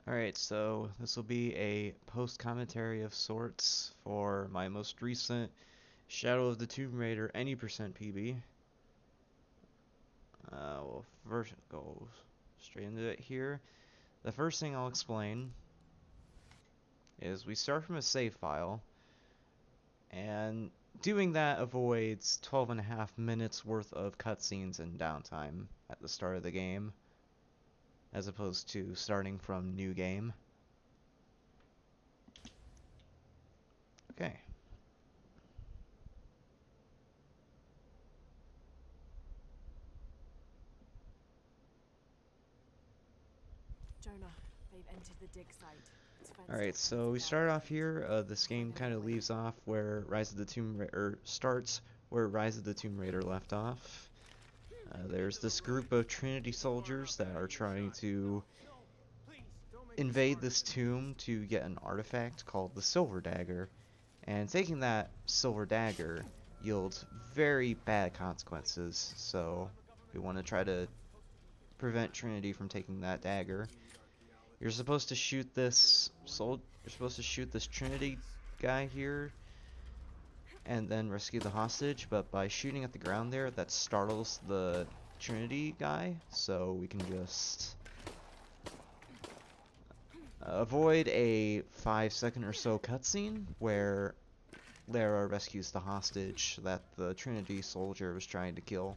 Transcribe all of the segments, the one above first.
Alright, so this will be a post-commentary of sorts for my most recent Shadow of the Tomb Raider any percent PB. We'll first go straight into it here. The first thing I'll explain is we start from a save file, and doing that avoids 12.5 minutes worth of cutscenes and downtime at the start of the game, as opposed to starting from new game. Okay. Jonah, they've entered the dig site. Alright, so we start off here. This game kind of leaves off where Rise of the Tomb Raider starts where Rise of the Tomb Raider left off. There's this group of Trinity soldiers that are trying to invade this tomb to get an artifact called the Silver Dagger, and taking that Silver Dagger yields very bad consequences. So we want to try to prevent Trinity from taking that dagger. You're supposed to shoot this Trinity guy here and then rescue the hostage, but by shooting at the ground there, that startles the Trinity guy, so we can just avoid a 5-second or so cutscene where Lara rescues the hostage that the Trinity soldier was trying to kill.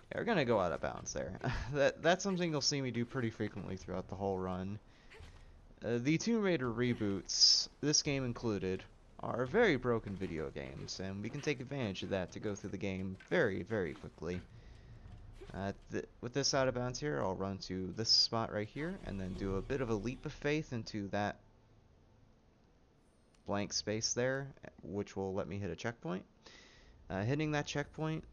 Yeah, we're gonna go out of bounds there. That's something you'll see me do pretty frequently throughout the whole run. The Tomb Raider reboots, this game included, are very broken video games, and we can take advantage of that to go through the game very, very quickly. With this out of bounds here, I'll run to this spot right here, and then do a bit of a leap of faith into that blank space there, which will let me hit a checkpoint. Hitting that checkpoint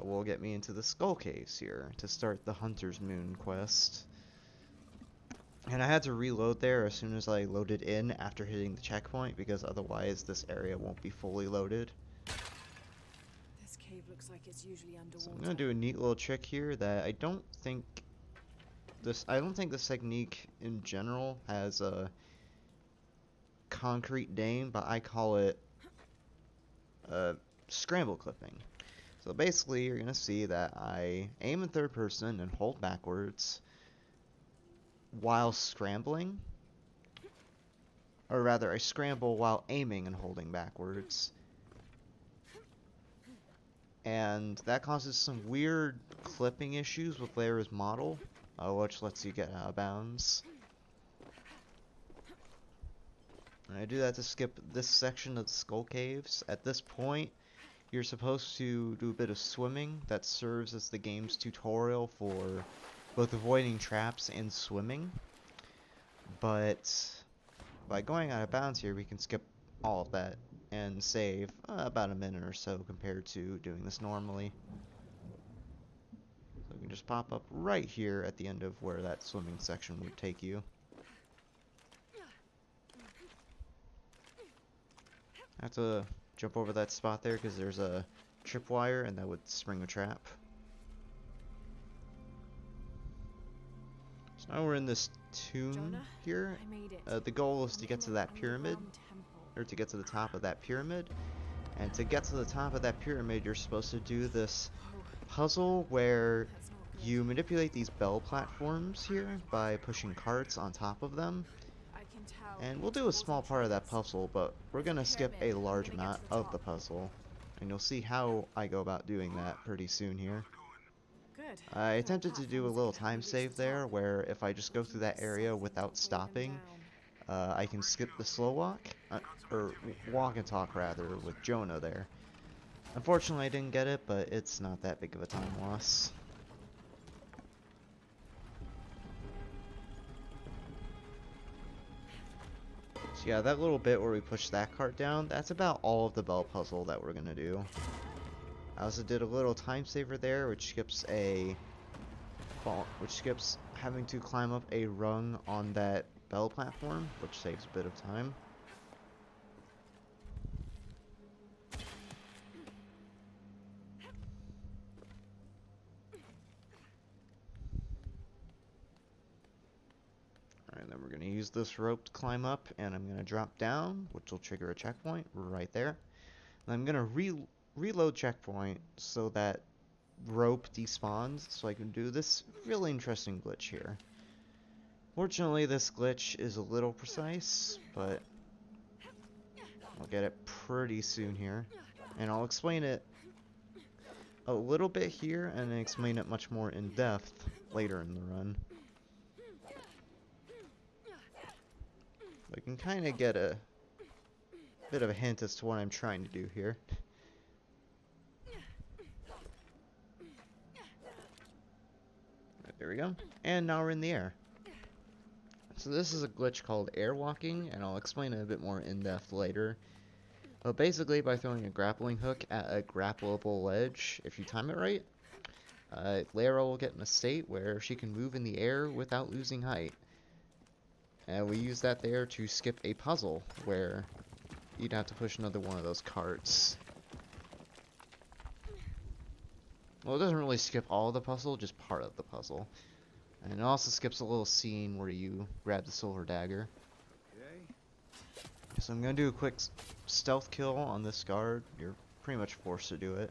will get me into the Skull Caves here to start the Hunter's Moon quest. And I had to reload there as soon as I loaded in after hitting the checkpoint, because otherwise this area won't be fully loaded. This cave looks like it's usually underwater. So I'm gonna do a neat little trick here that I don't think this technique in general has a concrete name, but I call it scramble clipping. So basically, you're gonna see that I aim in third person and hold backwards while scrambling, or rather, I scramble while aiming and holding backwards, and that causes some weird clipping issues with Lara's model, which lets you get out of bounds. And I do that to skip this section of the Skull Caves. At this point, you're supposed to do a bit of swimming that serves as the game's tutorial for both avoiding traps and swimming. But by going out of bounds here, we can skip all of that and save about a minute or so compared to doing this normally. So we can just pop up right here at the end of where that swimming section would take you. I have to jump over that spot there because there's a tripwire and that would spring a trap. So now we're in this tomb Jonah, here. I made it. The goal is to get to that pyramid, or to get to the top of that pyramid. And to get to the top of that pyramid, you're supposed to do this puzzle where you manipulate these bell platforms here by pushing carts on top of them. And we'll do a small part of that puzzle, but we're gonna skip a large amount of the puzzle. And you'll see how I go about doing that pretty soon here. Good. I attempted to do a little time save there, where if I just go through that area without stopping, I can skip the slow walk, or walk and talk rather, with Jonah there. Unfortunately I didn't get it, but it's not that big of a time loss. So yeah, that little bit where we push that cart down, that's about all of the bell puzzle that we're gonna do. I also did a little time saver there, which skips having to climb up a rung on that bell platform, which saves a bit of time. use this rope to climb up, and I'm going to drop down, which will trigger a checkpoint right there. And I'm going to reload checkpoint so that rope despawns, so I can do this really interesting glitch here. Fortunately, this glitch is a little precise, but I'll get it pretty soon here. And I'll explain it a little bit here, and then explain it much more in depth later in the run. I can kind of get a bit of a hint as to what I'm trying to do here. Right, there we go. And now we're in the air. So this is a glitch called airwalking, and I'll explain it a bit more in depth later. But basically, by throwing a grappling hook at a grappleable ledge, if you time it right, Lara will get in a state where she can move in the air without losing height. And we use that there to skip a puzzle, where you'd have to push another one of those carts. Well, it doesn't really skip all the puzzle, just part of the puzzle. And it also skips a little scene where you grab the silver dagger. Okay. So I'm going to do a quick stealth kill on this guard. You're pretty much forced to do it.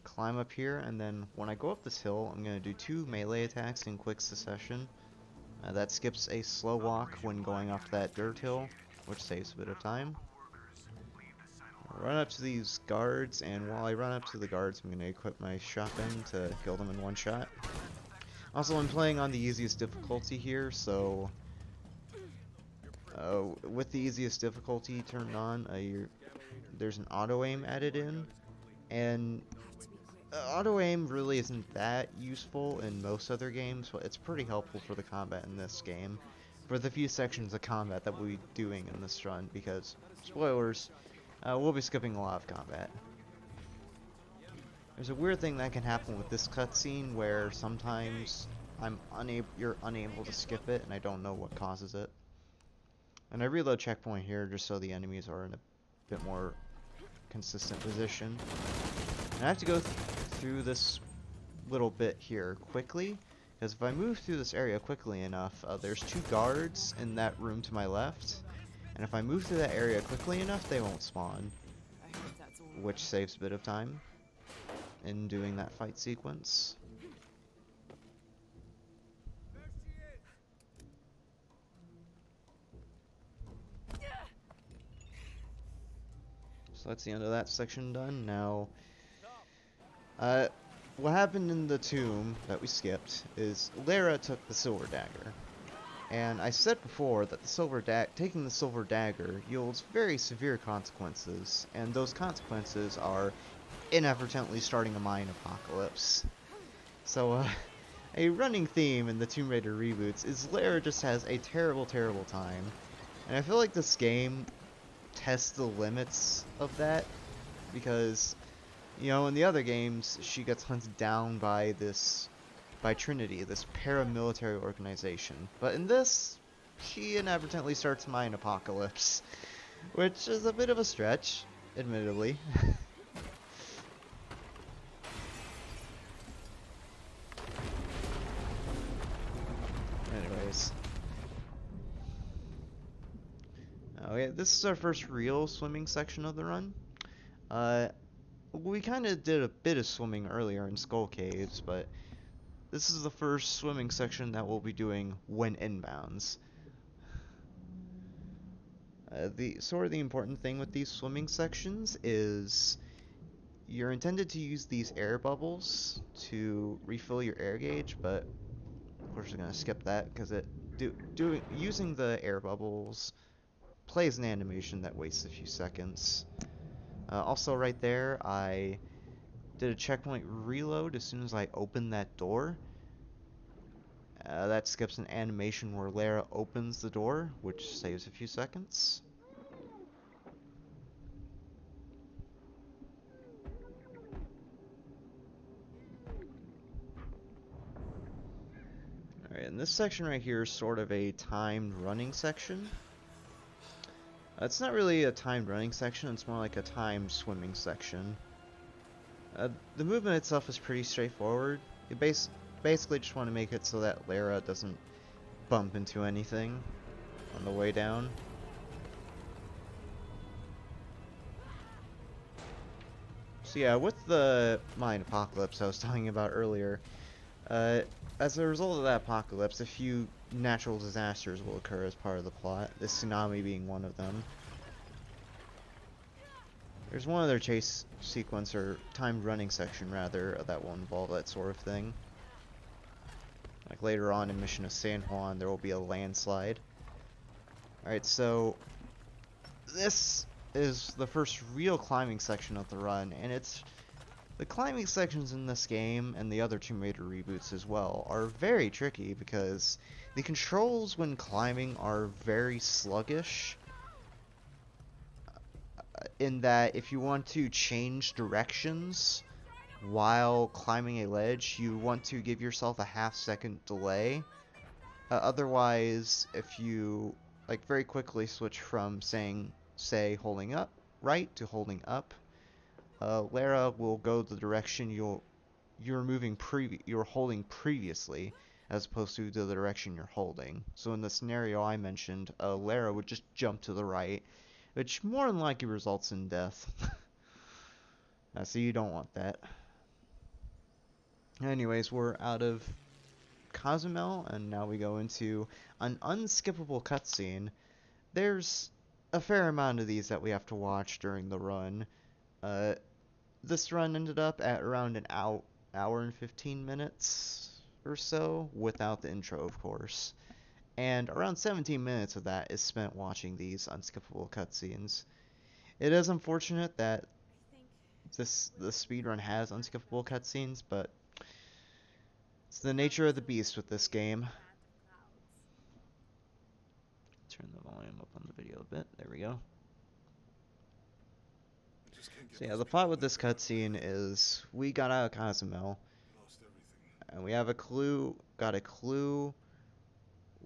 Climb up here, and then when I go up this hill, I'm going to do 2 melee attacks in quick succession. That skips a slow walk when going off that dirt hill, which saves a bit of time. I'll run up to these guards, and while I run up to the guards, I'm going to equip my shotgun to kill them in one shot. Also, I'm playing on the easiest difficulty here, so with the easiest difficulty turned on, there's an auto-aim added in, and auto-aim really isn't that useful in most other games, but it's pretty helpful for the combat in this game, for the few sections of combat that we'll be doing in this run, because, spoilers, we'll be skipping a lot of combat. There's a weird thing that can happen with this cutscene where sometimes you're unable to skip it, and I don't know what causes it. And I reload checkpoint here just so the enemies are in a bit more consistent position. And I have to go through this little bit here quickly, because if I move through this area quickly enough, there's 2 guards in that room to my left, and if I move through that area quickly enough, they won't spawn, which saves a bit of time in doing that fight sequence. So that's the end of that section done. Now, what happened in the tomb that we skipped is Lara took the silver dagger. And I said before that taking the silver dagger yields very severe consequences, and those consequences are inadvertently starting a mine apocalypse. So, a running theme in the Tomb Raider reboots is Lara just has a terrible, terrible time. And I feel like this game tests the limits of that, because, you know, in the other games, she gets hunted down by Trinity, this paramilitary organization. But in this, she inadvertently starts mine apocalypse, which is a bit of a stretch, admittedly. Anyways. Okay, this is our first real swimming section of the run. We kind of did a bit of swimming earlier in Skull Caves, but this is the first swimming section that we'll be doing when inbounds. The important thing with these swimming sections is you're intended to use these air bubbles to refill your air gauge, but of course we're gonna skip that because using the air bubbles plays an animation that wastes a few seconds. Also, right there, I did a checkpoint reload as soon as I opened that door. That skips an animation where Lara opens the door, which saves a few seconds. Alright, and this section right here is sort of a timed running section. It's not really a timed running section, it's more like a timed swimming section. The movement itself is pretty straightforward. You basically just want to make it so that Lara doesn't bump into anything on the way down. So yeah, with the mine apocalypse I was talking about earlier, as a result of that apocalypse, a few natural disasters will occur as part of the plot, this tsunami being one of them. There's one other chase sequence, or timed running section rather, that will involve that sort of thing. Like later on in Mission of San Juan, there will be a landslide. Alright, so this is the first real climbing section of the run, and the climbing sections in this game, and the other Tomb Raider reboots as well, are very tricky because the controls when climbing are very sluggish. In that if you want to change directions while climbing a ledge, you want to give yourself a half-second delay. Otherwise, if you like very quickly switch from say holding up right to holding up, Lara will go the direction you're holding previously, as opposed to the direction you're holding. So in the scenario I mentioned, Lara would just jump to the right, which more than likely results in death. So you don't want that. Anyways, we're out of Cozumel, and now we go into an unskippable cutscene. There's a fair amount of these that we have to watch during the run. This run ended up at around an hour and 15 minutes or so, without the intro, of course. And around 17 minutes of that is spent watching these unskippable cutscenes. It is unfortunate that the speedrun has unskippable cutscenes, but it's the nature of the beast with this game. Turn the volume up on the video a bit. There we go. So yeah, the plot with this cutscene is we got out of Cozumel, and we have got a clue,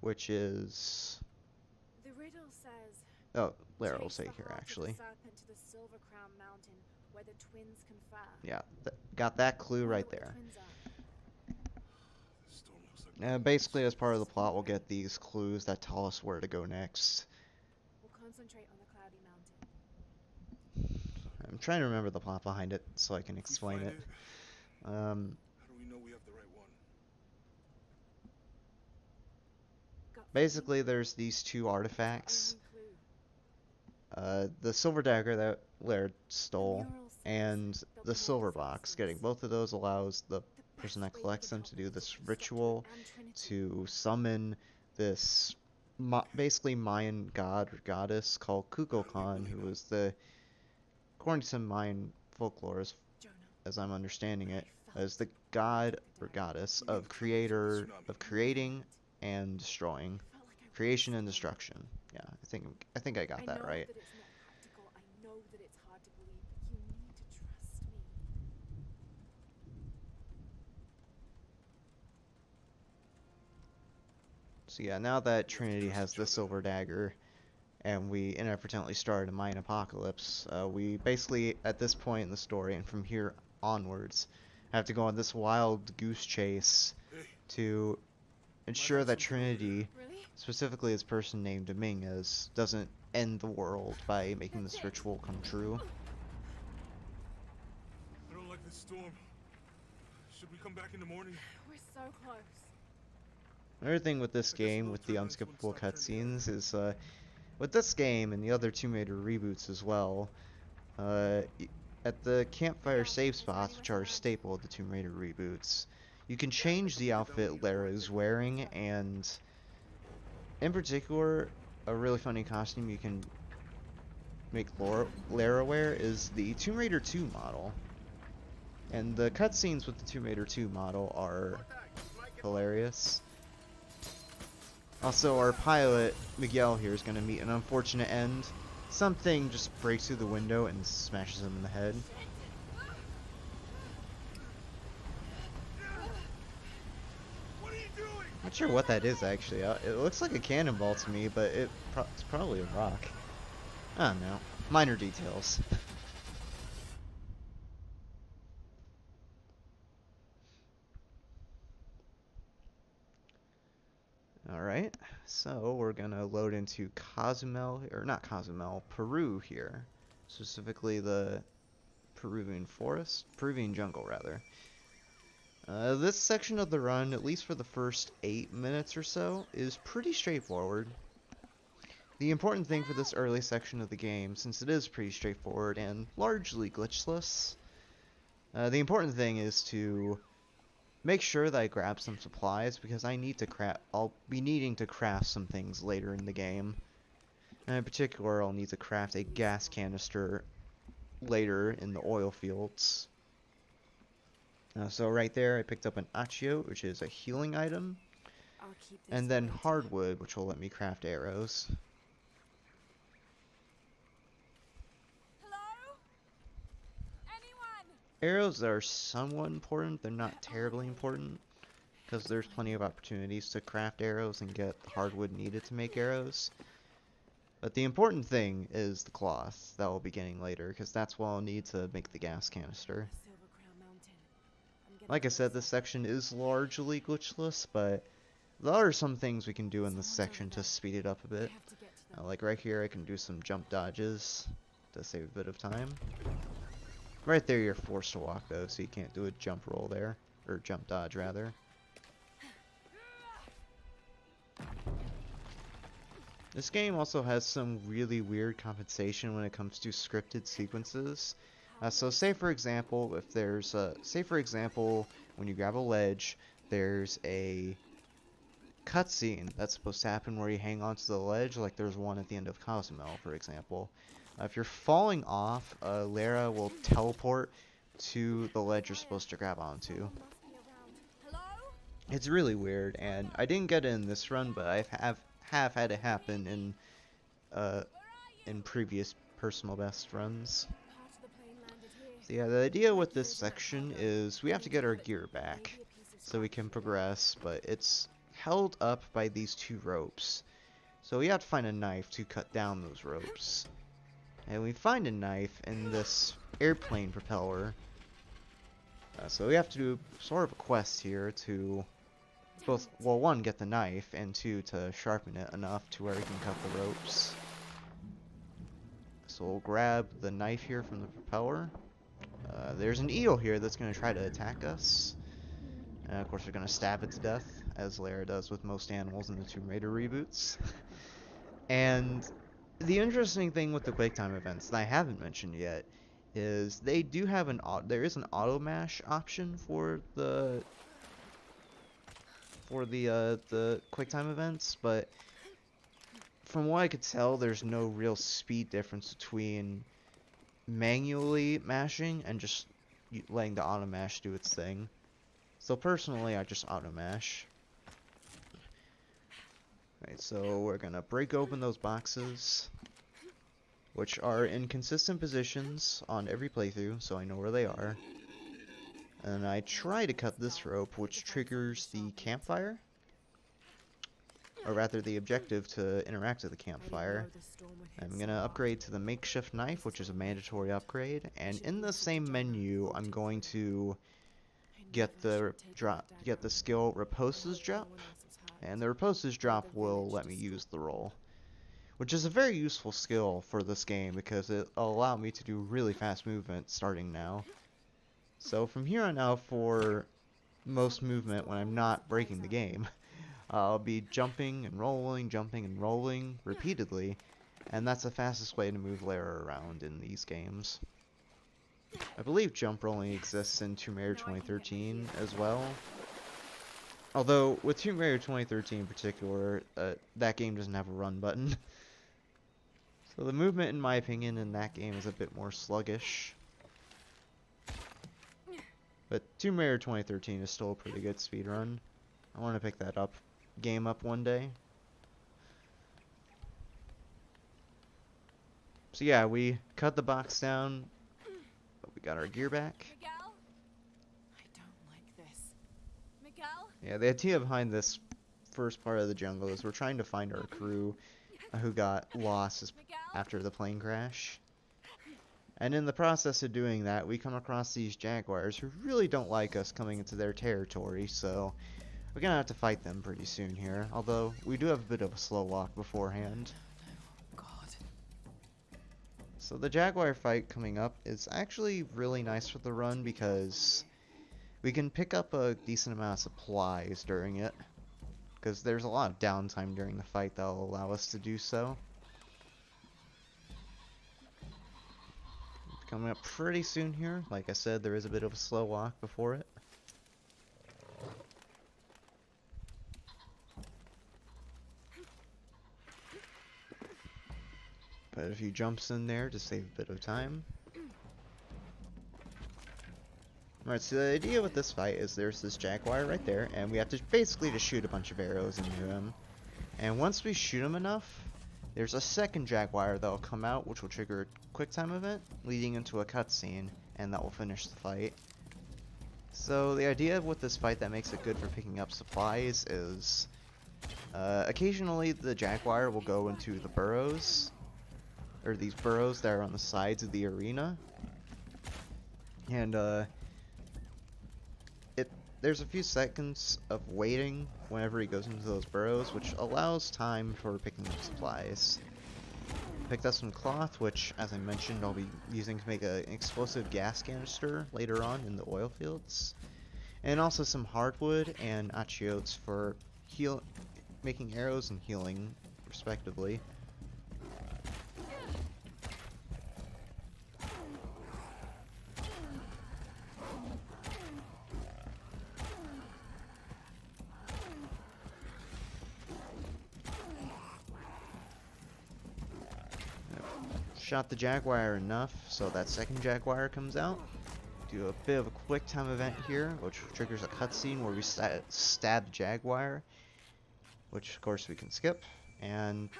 which is... The riddle says, oh, Lara will chase say the here heart of actually. the serpent to the Silver Crown Mountain, where the twins confer. Yeah, got that clue right Wonder what the there. twins are. Basically, as part of the plot, we'll get these clues that tell us where to go next. We'll concentrate on the Cloudy Mountain. I'm trying to remember the plot behind it so I can explain it. How do we know we have the right one? Basically, there's these two artifacts. Only clue. The silver dagger that Laird stole, and the silver box. Getting both of those allows the person that collects them to do this ritual to summon this basically Mayan god or goddess called Kukulkan, who was according to some Mayan folklore, as I'm understanding it, as the god or goddess of creating and destroying. Creation and destruction. Yeah, I think I got that right. That it's not practical. I know that it's hard to believe, but you need to trust me. So yeah, now that Trinity has the silver dagger, and we inadvertently started a mine apocalypse, we basically, at this point in the story, and from here onwards, have to go on this wild goose chase to ensure that Trinity, specifically this person named Dominguez, doesn't end the world by making this ritual come true. I don't like this storm. Should we come back in the morning? We're so close. Another thing with this game, with the unskippable cutscenes, is with this game and the other Tomb Raider reboots as well, at the campfire save spots, which are a staple of the Tomb Raider reboots, you can change the outfit Lara is wearing, and in particular, a really funny costume you can make Lara wear is the Tomb Raider 2 model. And the cutscenes with the Tomb Raider 2 model are hilarious. Also, our pilot, Miguel here, is going to meet an unfortunate end. Something just breaks through the window and smashes him in the head. Not sure what that is, actually. It looks like a cannonball to me, but it's probably a rock. I don't know. Minor details. Alright, so we're gonna load into Cozumel, or not Cozumel, Peru here. Specifically the Peruvian forest, Peruvian jungle rather. This section of the run, at least for the first 8 minutes or so, is pretty straightforward. The important thing for this early section of the game, since it is pretty straightforward and largely glitchless, the important thing is to make sure that I grab some supplies, because I'll be needing to craft some things later in the game. And in particular, I'll need to craft a gas canister later in the oil fields. So right there, I picked up an achio, which is a healing item, I'll keep this and then plenty. hardwood, which will let me craft arrows. Hello? Anyone? Arrows are somewhat important, they're not terribly important, because there's plenty of opportunities to craft arrows and get the hardwood needed to make arrows. But the important thing is the cloth that we'll be getting later, because that's what I'll need to make the gas canister. Silver Crown Mountain. I'm getting Like I said, this closer. section is largely glitchless, but there are some things we can do in this section to speed it up a I bit. have to get to them. Like right here, I can do some jump dodges to save a bit of time. Right there, you're forced to walk though, so you can't do a jump roll there, or jump dodge rather. This game also has some really weird compensation when it comes to scripted sequences. So say for example, when you grab a ledge, there's a cutscene that's supposed to happen where you hang onto the ledge, like there's one at the end of Cozumel, for example. If you're falling off, Lara will teleport to the ledge you're supposed to grab onto. Someone must be around. Hello? It's really weird, and I didn't get it in this run, but I have had it happen in previous personal best runs. Part of the plane landed here. So yeah, the idea with this section is we have to get our gear back Maybe a piece of so we can scrap. progress, but it's held up by these 2 ropes. So we have to find a knife to cut down those ropes. And we find a knife in this airplane propeller. So we have to do sort of a quest here to both, well, 1, get the knife, and 2, to sharpen it enough to where we can cut the ropes. So we'll grab the knife here from the propeller. There's an eel here that's going to try to attack us. And of course we're going to stab it to death, as Lara does with most animals in the Tomb Raider reboots. And the interesting thing with the QuakeTime events that I haven't mentioned yet is they do have there is an auto mash option for the QuakeTime events, but from what I could tell, there's no real speed difference between manually mashing and just letting the auto mash do its thing. So personally, I just auto mash. Right, so we're gonna break open those boxes, which are in consistent positions on every playthrough, so I know where they are. And I try to cut this rope, which triggers the campfire, or rather the objective to interact with the campfire. I'm gonna upgrade to the makeshift knife, which is a mandatory upgrade, and in the same menu, I'm going to get the skill Riposta's Drop, and the Riposta's Drop will let me use the roll, which is a very useful skill for this game because it'll allow me to do really fast movement starting now. So from here on out, for most movement when I'm not breaking the game, I'll be jumping and rolling repeatedly, and that's the fastest way to move Lara around in these games. I believe jump rolling exists in Tomb Raider 2013 as well. Although, with Tomb Raider 2013 in particular, that game doesn't have a run button. So the movement, in my opinion, in that game is a bit more sluggish. But Tomb Raider 2013 is still a pretty good speedrun. I want to pick that game up one day. So yeah, we cut the box down, but we got our gear back. Miguel? I don't like this. Miguel? Yeah, the idea behind this first part of the jungle is we're trying to find our crew who got lost after the plane crash. And in the process of doing that, we come across these jaguars who really don't like us coming into their territory, so We're gonna have to fight them pretty soon here, although we do have a bit of a slow walk beforehand. God. So the Jaguar fight coming up is actually really nice for the run because we can pick up a decent amount of supplies during it. Because there's a lot of downtime during the fight that will allow us to do so. Coming up pretty soon here. Like I said, there is a bit of a slow walk before it. But a few jumps in there to save a bit of time. Alright, so the idea with this fight is there's this Jaguar right there, and we have to basically just shoot a bunch of arrows into him. And once we shoot him enough, there's a second Jaguar that will come out, which will trigger a quick time event, leading into a cutscene, and that will finish the fight. So the idea with this fight that makes it good for picking up supplies is occasionally the Jaguar will go into the burrows, or these burrows that are on the sides of the arena, and there's a few seconds of waiting whenever he goes into those burrows, which allows time for picking up supplies. Picked up some cloth, which, as I mentioned, I'll be using to make an explosive gas canister later on in the oil fields. And also some hardwood and achiotes for making arrows and healing, respectively. Shot the Jaguar enough so that second Jaguar comes out. Do a bit of a quick time event here, which triggers a cutscene where we stab the Jaguar, which of course we can skip. And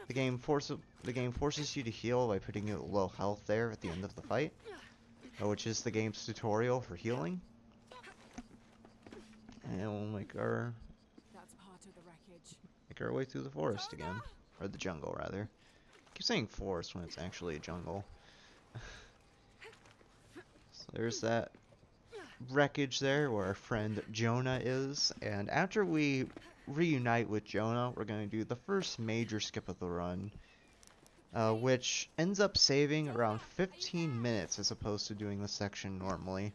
the game forces you to heal by putting you at low health there at the end of the fight, which is the game's tutorial for healing. And we'll make our way through the forest again, or the jungle rather. I keep saying forest when it's actually a jungle. So there's that wreckage there where our friend Jonah is, and after we reunite with Jonah, we're going to do the first major skip of the run, which ends up saving around 15 minutes as opposed to doing this section normally.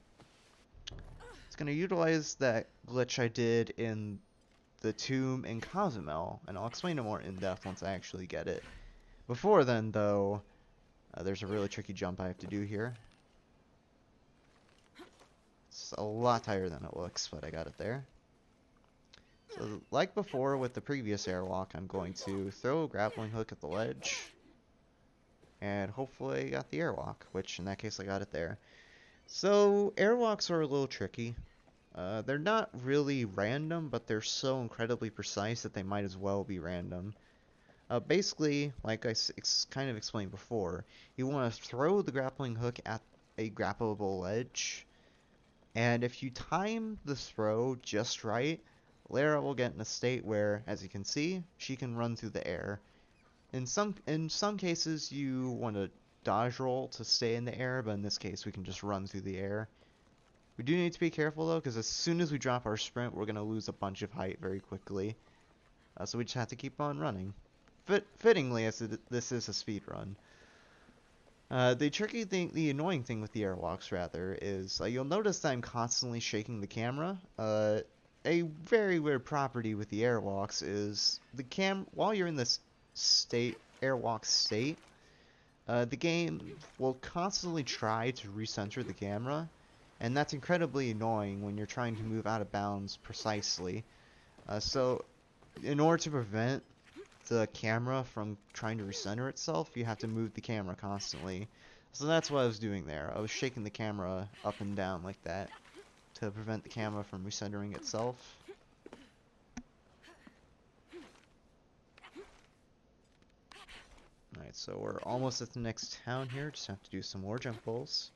It's going to utilize that glitch I did in the tomb in Cozumel, and I'll explain it more in depth once I actually get it. Before then, though, there's a really tricky jump I have to do here. It's a lot tighter than it looks, but I got it there. So, like before with the previous airwalk, I'm going to throw a grappling hook at the ledge, and hopefully I got the airwalk, which in that case I got it there. So, airwalks are a little tricky. They're not really random, but they're so incredibly precise that they might as well be random. Basically, like I kind of explained before, you want to throw the grappling hook at a grappleable ledge, and if you time the throw just right, Lara will get in a state where, as you can see, she can run through the air. In some cases, you want to dodge roll to stay in the air, but in this case, we can just run through the air. We do need to be careful though, because as soon as we drop our sprint, we're going to lose a bunch of height very quickly. So we just have to keep on running. Fittingly, as this is a speed run. The annoying thing with the airwalks, rather, is you'll notice that I'm constantly shaking the camera. A very weird property with the airwalks is while you're in this airwalk state, the game will constantly try to recenter the camera, and that's incredibly annoying when you're trying to move out of bounds precisely. So, in order to prevent the camera from trying to recenter itself, you have to move the camera constantly. So that's what I was doing there. I was shaking the camera up and down like that to prevent the camera from recentering itself. Alright, so we're almost at the next town here. Just have to do some more jump rolls.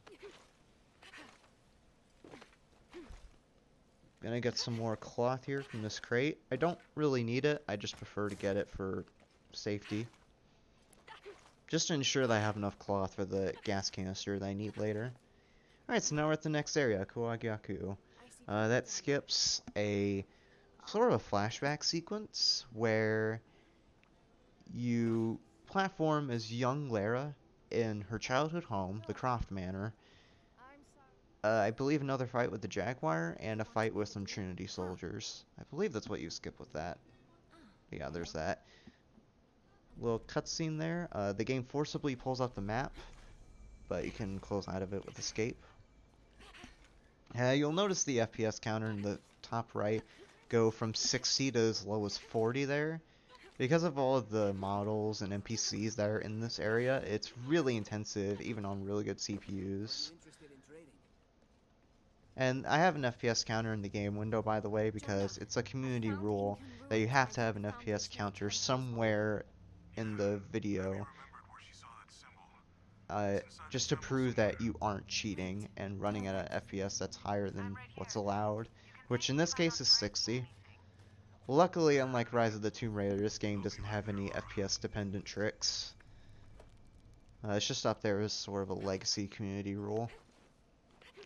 Gonna get some more cloth here from this crate. I don't really need it. I just prefer to get it for safety. Just to ensure that I have enough cloth for the gas canister that I need later. Alright, so now we're at the next area, Kuwagyaku. That skips a sort of a flashback sequence where you platform as young Lara in her childhood home, the Croft Manor. I believe another fight with the Jaguar and a fight with some Trinity soldiers. I believe that's what you skip with that. Yeah, there's that. Little cutscene there. The game forcibly pulls up the map, but you can close out of it with escape. You'll notice the FPS counter in the top right go from 60 to as low as 40 there. Because of all of the models and NPCs that are in this area, it's really intensive, even on really good CPUs. And I have an FPS counter in the game window, by the way, because it's a community rule that you have to have an FPS counter somewhere in the video, just to prove that you aren't cheating and running at an FPS that's higher than what's allowed, which in this case is 60. Luckily, unlike Rise of the Tomb Raider, this game doesn't have any FPS dependent tricks. It's just up there as sort of a legacy community rule.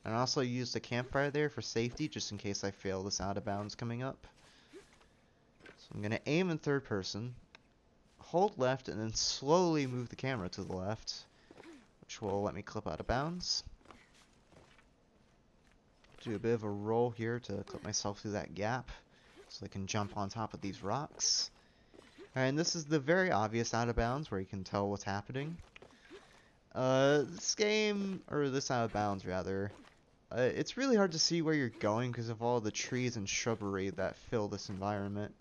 And I also used a campfire there for safety, just in case I fail this out of bounds coming up. So I'm going to aim in third person, hold left, and then slowly move the camera to the left, which will let me clip out of bounds. Do a bit of a roll here to clip myself through that gap, so I can jump on top of these rocks. And this is the very obvious out of bounds, where you can tell what's happening. This game, or this out of bounds rather, it's really hard to see where you're going because of all the trees and shrubbery that fill this environment.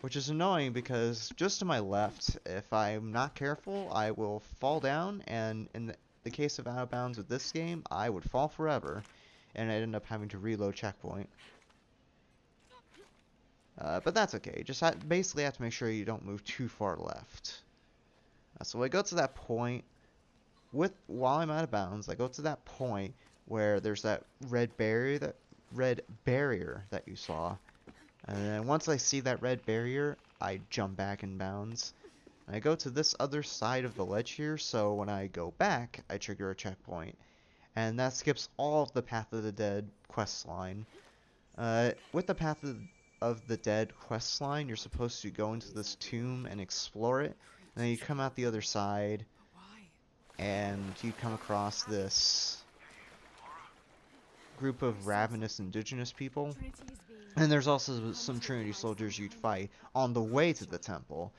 Which is annoying because just to my left, if I'm not careful, I will fall down, and in the case of out of bounds with this game, I would fall forever, and I'd end up having to reload checkpoint. But that's okay, just basically have to make sure you don't move too far left. So I go to that point, while I'm out of bounds, I go to that point where there's that red barrier that you saw. And then once I see that red barrier, I jump back in bounds. And I go to this other side of the ledge here, so when I go back, I trigger a checkpoint. And that skips all of the Path of the Dead quest line. With the Path of the Dead quest line, you're supposed to go into this tomb and explore it. And then you come out the other side, and you come across this group of ravenous indigenous people. And there's also some Trinity soldiers you'd fight on the way to the temple.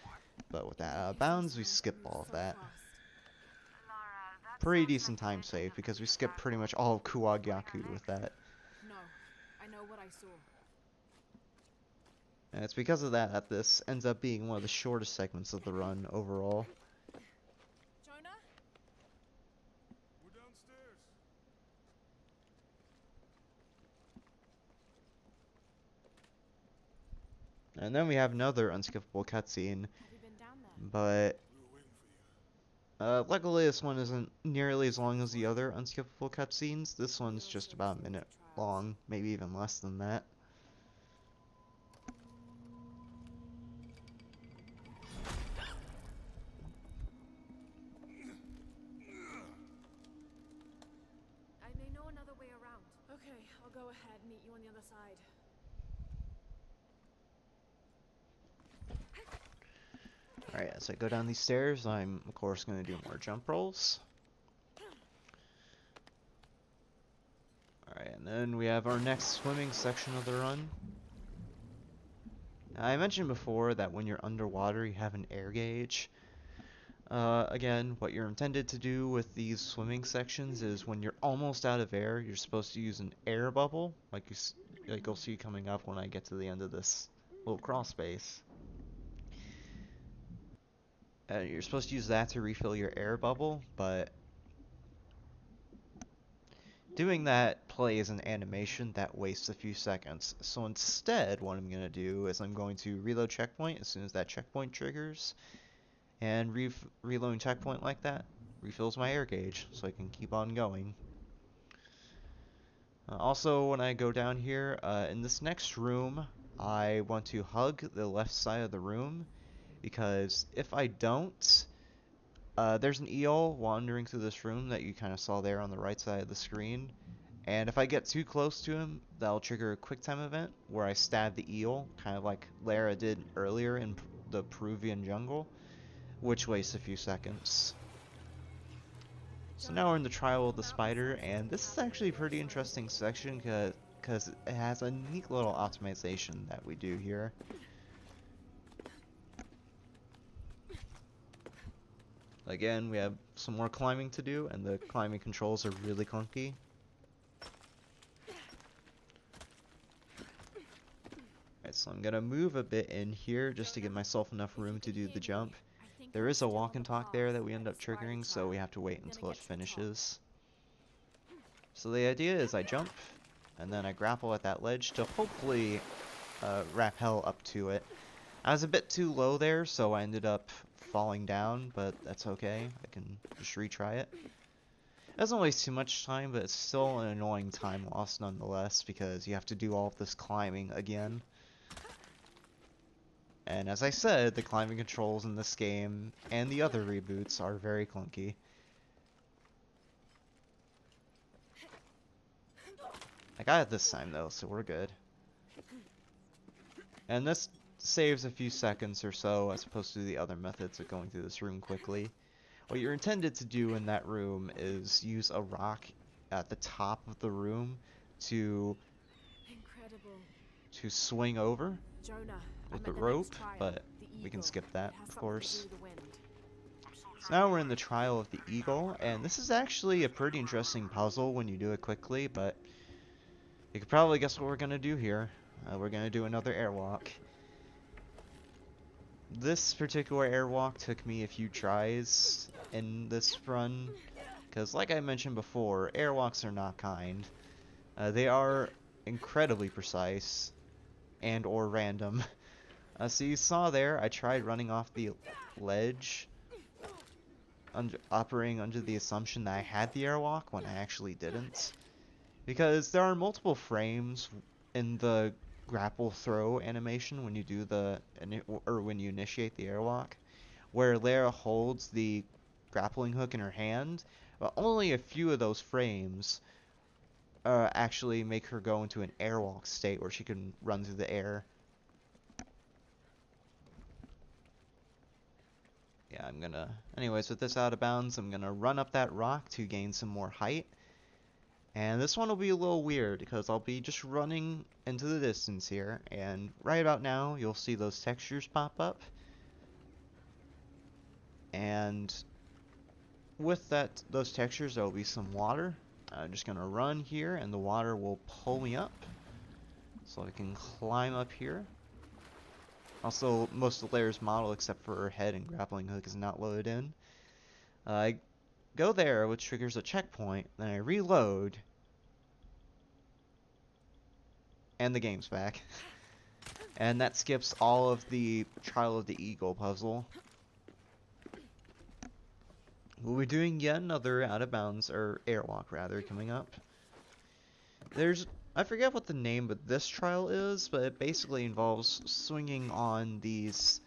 But with that out of bounds, we skip all of that. Pretty decent time save, because we skip pretty much all of Kuwagyaku with that. No, I know what I saw. And it's because of that this ends up being one of the shortest segments of the run overall. Jonah? We're downstairs. And then we have another unskippable cutscene, Have you been down there? but We were waiting for you. luckily this one isn't nearly as long as the other unskippable cutscenes. This one's just about a minute long, maybe even less than that. I may know another way around. Okay, I'll go ahead and meet you on the other side. Alright, as I go down these stairs, I'm of course going to do more jump rolls. Alright, and then we have our next swimming section of the run. Now, I mentioned before that when you're underwater you have an air gauge. Again, what you're intended to do with these swimming sections is when you're almost out of air, you're supposed to use an air bubble, like you'll see coming up when I get to the end of this little crawl space. You're supposed to use that to refill your air bubble, but doing that plays an animation that wastes a few seconds. So instead, what I'm going to do is I'm going to reload checkpoint as soon as that checkpoint triggers, and reloading checkpoint like that refills my air gauge, so I can keep on going. Also, when I go down here, in this next room, I want to hug the left side of the room, because if I don't, there's an eel wandering through this room that you kind of saw there on the right side of the screen, And if I get too close to him, that'll trigger a quick time event where I stab the eel, kind of like Lara did earlier in the Peruvian jungle, which wastes a few seconds. So now we're in the trial of the spider, and this is actually a pretty interesting section because it has a neat little optimization that we do here. Again, we have some more climbing to do, and the climbing controls are really clunky. Alright, so I'm gonna move a bit in here just to give myself enough room to do the jump. There is a walk and talk there that we end up triggering, so we have to wait until it finishes. So the idea is I jump, and then I grapple at that ledge to hopefully rappel up to it. I was a bit too low there, so I ended up falling down, but that's okay. I can just retry it. It doesn't waste too much time, but it's still an annoying time loss nonetheless, because you have to do all of this climbing again. And as I said, the climbing controls in this game and the other reboots are very clunky. I got it this time though, so we're good. And this saves a few seconds or so as opposed to the other methods of going through this room quickly. What you're intended to do in that room is use a rock at the top of the room to swing over with the rope, but we can skip that, of course. So now we're in the trial of the eagle, and this is actually a pretty interesting puzzle when you do it quickly, but you could probably guess what we're going to do here. We're going to do another airwalk. This particular airwalk took me a few tries in this run, because like I mentioned before, airwalks are not kind. They are incredibly precise and or random. So you saw there, I tried running off the ledge, operating under the assumption that I had the airwalk when I actually didn't. Because there are multiple frames in the grapple throw animation when you do when you initiate the airwalk, where Lara holds the grappling hook in her hand, but only a few of those frames actually make her go into an airwalk state where she can run through the air. Yeah, anyways, with this out of bounds, I'm gonna run up that rock to gain some more height. And this one will be a little weird because I'll be just running into the distance here, and right about now you'll see those textures pop up. And with those textures, there will be some water. I'm just gonna run here, and the water will pull me up, so I can climb up here. Also, most of Lara's model, except for her head and grappling hook, is not loaded in. I go there, which triggers a checkpoint, then I reload, and the game's back. And that skips all of the Trial of the Eagle puzzle. We'll be doing yet another out of bounds, or airwalk rather, coming up. I forget what the name of this trial is, but it basically involves swinging on these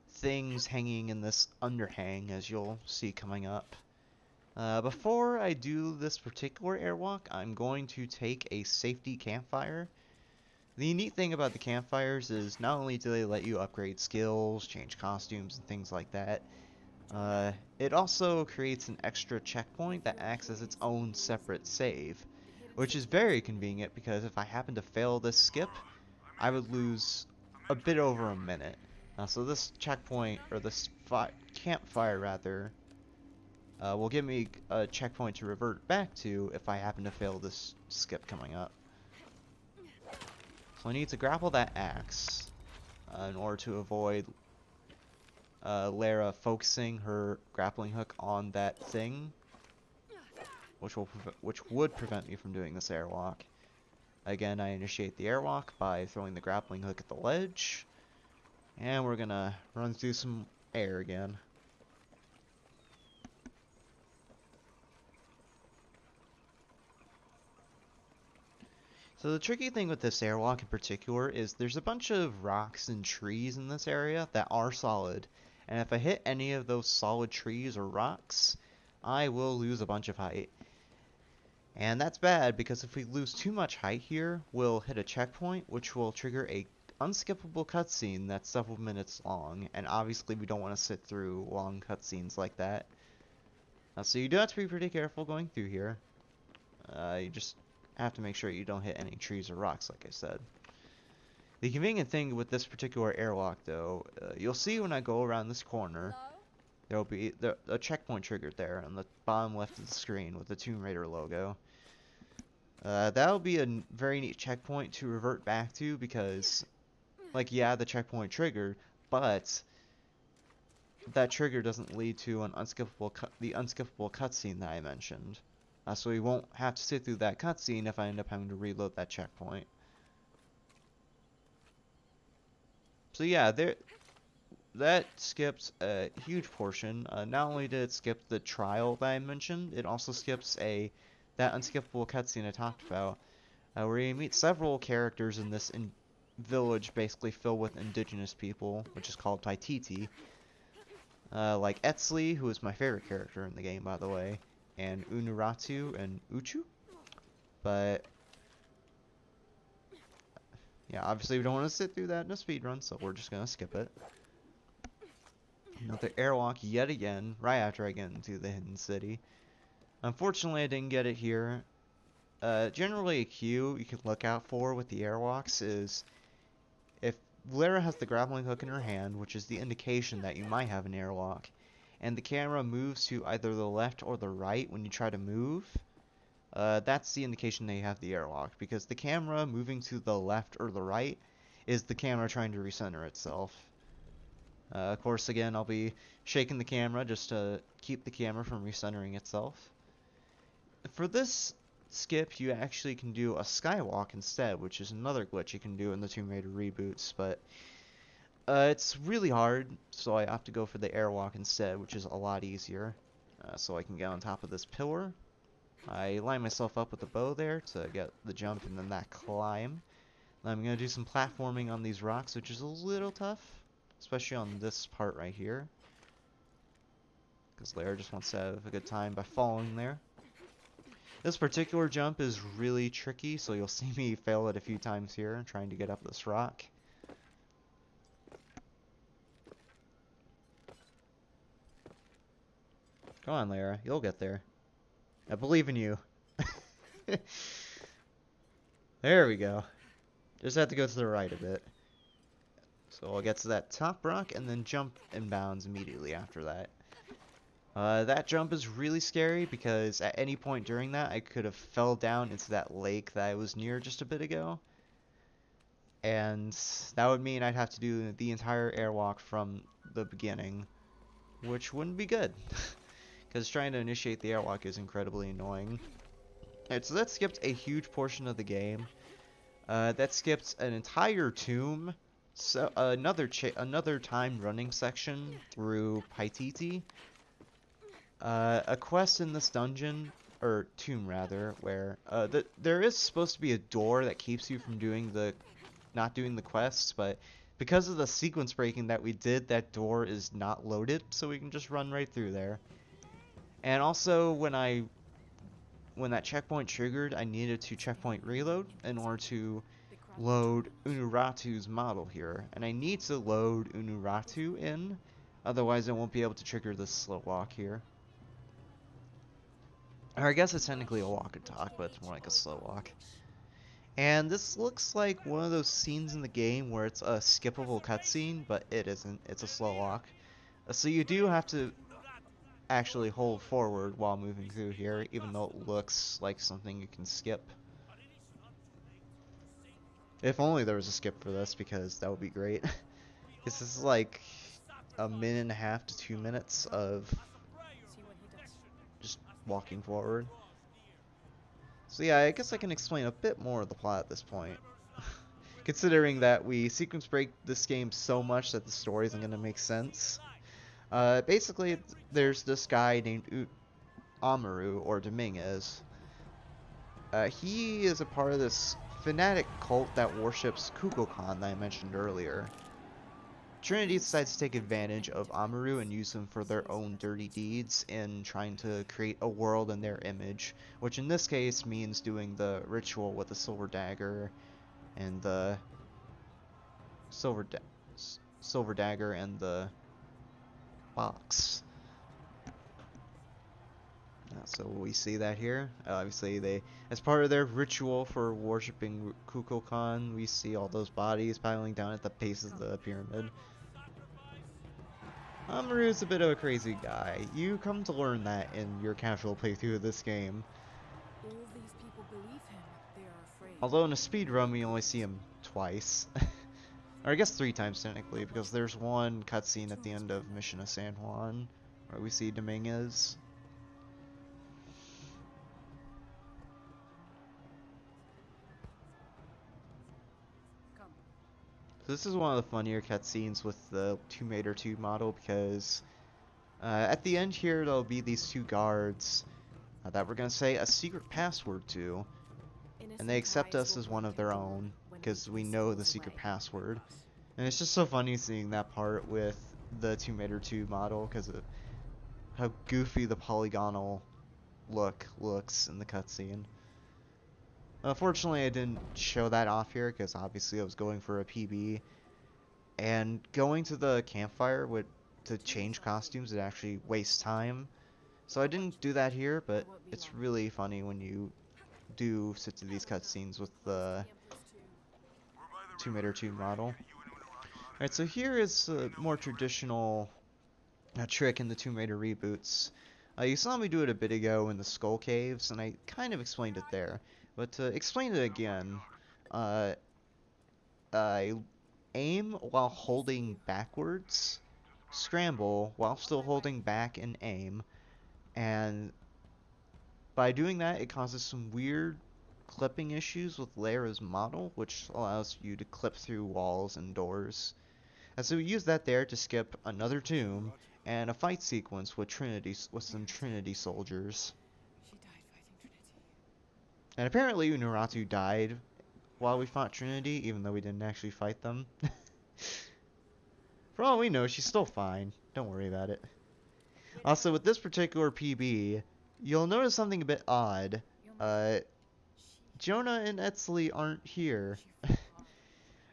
things hanging in this underhang, as you'll see coming up. Before I do this particular airwalk, I'm going to take a safety campfire. The neat thing about the campfires is not only do they let you upgrade skills, change costumes, and things like that, it also creates an extra checkpoint that acts as its own separate save, which is very convenient because if I happen to fail this skip, I would lose a bit over a minute. So this checkpoint, or this campfire rather, will give me a checkpoint to revert back to if I happen to fail this skip coming up. So I need to grapple that axe in order to avoid Lara focusing her grappling hook on that thing, which would prevent me from doing this airwalk. Again, I initiate the airwalk by throwing the grappling hook at the ledge, and we're gonna run through some air again. So the tricky thing with this airwalk in particular is there's a bunch of rocks and trees in this area that are solid, and if I hit any of those solid trees or rocks, I will lose a bunch of height. And that's bad because if we lose too much height here, we'll hit a checkpoint, which will trigger a unskippable cutscene that's several minutes long, and obviously we don't want to sit through long cutscenes like that. So you do have to be pretty careful going through here. You just have to make sure you don't hit any trees or rocks, like I said. The convenient thing with this particular airlock, though, you'll see when I go around this corner, there'll be a checkpoint triggered there on the bottom left of the screen with the Tomb Raider logo. That'll be a very neat checkpoint to revert back to because, like, yeah, the checkpoint triggered, but that trigger doesn't lead to an the unskippable cutscene that I mentioned. So we won't have to sit through that cutscene if I end up having to reload that checkpoint. So yeah, that skips a huge portion. Not only did it skip the trial that I mentioned, it also skips that unskippable cutscene I talked about, where you meet several characters in this village basically filled with indigenous people, which is called Paititi. Like Etsley, who is my favorite character in the game, by the way, and Unuratu and Uchu. But yeah, obviously we don't want to sit through that in a speedrun, so we're just gonna skip it. Another airlock yet again, right after I get into the hidden city. Unfortunately, I didn't get it here. Generally a cue you can look out for with the airlocks is if Lara has the grappling hook in her hand, which is the indication that you might have an airlock, and the camera moves to either the left or the right when you try to move, that's the indication that you have the airlock, because the camera moving to the left or the right is the camera trying to recenter itself. Of course, again, I'll be shaking the camera just to keep the camera from recentering itself. For this skip, you actually can do a skywalk instead, which is another glitch you can do in the Tomb Raider reboots, but it's really hard, so I opt to go for the airwalk instead, which is a lot easier. So I can get on top of this pillar. I line myself up with the bow there to get the jump and then that climb. And I'm going to do some platforming on these rocks, which is a little tough, especially on this part right here, because Lara just wants to have a good time by falling there. This particular jump is really tricky, so you'll see me fail it a few times here, trying to get up this rock. Come on, Lara, you'll get there. I believe in you. There we go. Just have to go to the right a bit. So I'll get to that top rock and then jump and bounds immediately after that. That jump is really scary because at any point during that I could have fell down into that lake that I was near just a bit ago. And that would mean I'd have to do the entire airwalk from the beginning, which wouldn't be good. Because trying to initiate the airwalk is incredibly annoying. Alright, so that skipped a huge portion of the game. That skipped an entire tomb. So another time running section through Paititi. A quest in this dungeon, or tomb rather, where there is supposed to be a door that keeps you from not doing the quests, but because of the sequence breaking that we did, that door is not loaded, so we can just run right through there. And also, when that checkpoint triggered, I needed to checkpoint reload in order to load Unuratu's model here, and I need to load Unuratu in, otherwise I won't be able to trigger this slow walk here. Or I guess it's technically a walk and talk, but it's more like a slow walk. And this looks like one of those scenes in the game where it's a skippable cutscene, but it isn't. It's a slow walk. So you do have to actually hold forward while moving through here, even though it looks like something you can skip. If only there was a skip for this, because that would be great. This is like a minute and a half to 2 minutes of just walking forward. So yeah, I guess I can explain a bit more of the plot at this point. Considering that we sequence break this game so much that the story isn't going to make sense. Basically, there's this guy named Amaru, or Dominguez. He is a part of this fanatic cult that worships Kukulkan that I mentioned earlier. Trinity decides to take advantage of Amaru and use them for their own dirty deeds in trying to create a world in their image, which in this case means doing the ritual with the silver dagger and the silver dagger and the box. So we see that here. Obviously, they, as part of their ritual for worshipping Kukulkan, we see all those bodies piling down at the base of the pyramid. Amaru's a bit of a crazy guy. You come to learn that in your casual playthrough of this game. All these people believe him. They are afraid. Although in a speedrun we only see him twice. Or I guess 3 times technically, because there's one cutscene at the end of Mission of San Juan where we see Dominguez. So this is one of the funnier cutscenes with the Tomb Raider 2 model, because at the end here there'll be these 2 guards that we're going to say a secret password to, and they accept us as one of their own because we know the secret password. And it's just so funny seeing that part with the Tomb Raider 2 model because of how goofy the polygonal looks in the cutscene. Unfortunately, I didn't show that off here because obviously I was going for a PB, and going to the campfire to change costumes would actually waste time, so I didn't do that here. But it's really funny when you do sit to these cutscenes with the Tomb Raider 2 model. Alright, so here is a more traditional trick in the Tomb Raider reboots. You saw me do it a bit ago in the Skull Caves, and I kind of explained it there. But to explain it again, I aim while holding backwards, scramble while still holding back and aim, and by doing that it causes some weird clipping issues with Lara's model, which allows you to clip through walls and doors. And so we use that there to skip another tomb and a fight sequence with some Trinity soldiers. And apparently Unuratu died while we fought Trinity, even though we didn't actually fight them. For all we know, she's still fine. Don't worry about it. Also, with this particular PB, you'll notice something a bit odd. Jonah and Etzli aren't here.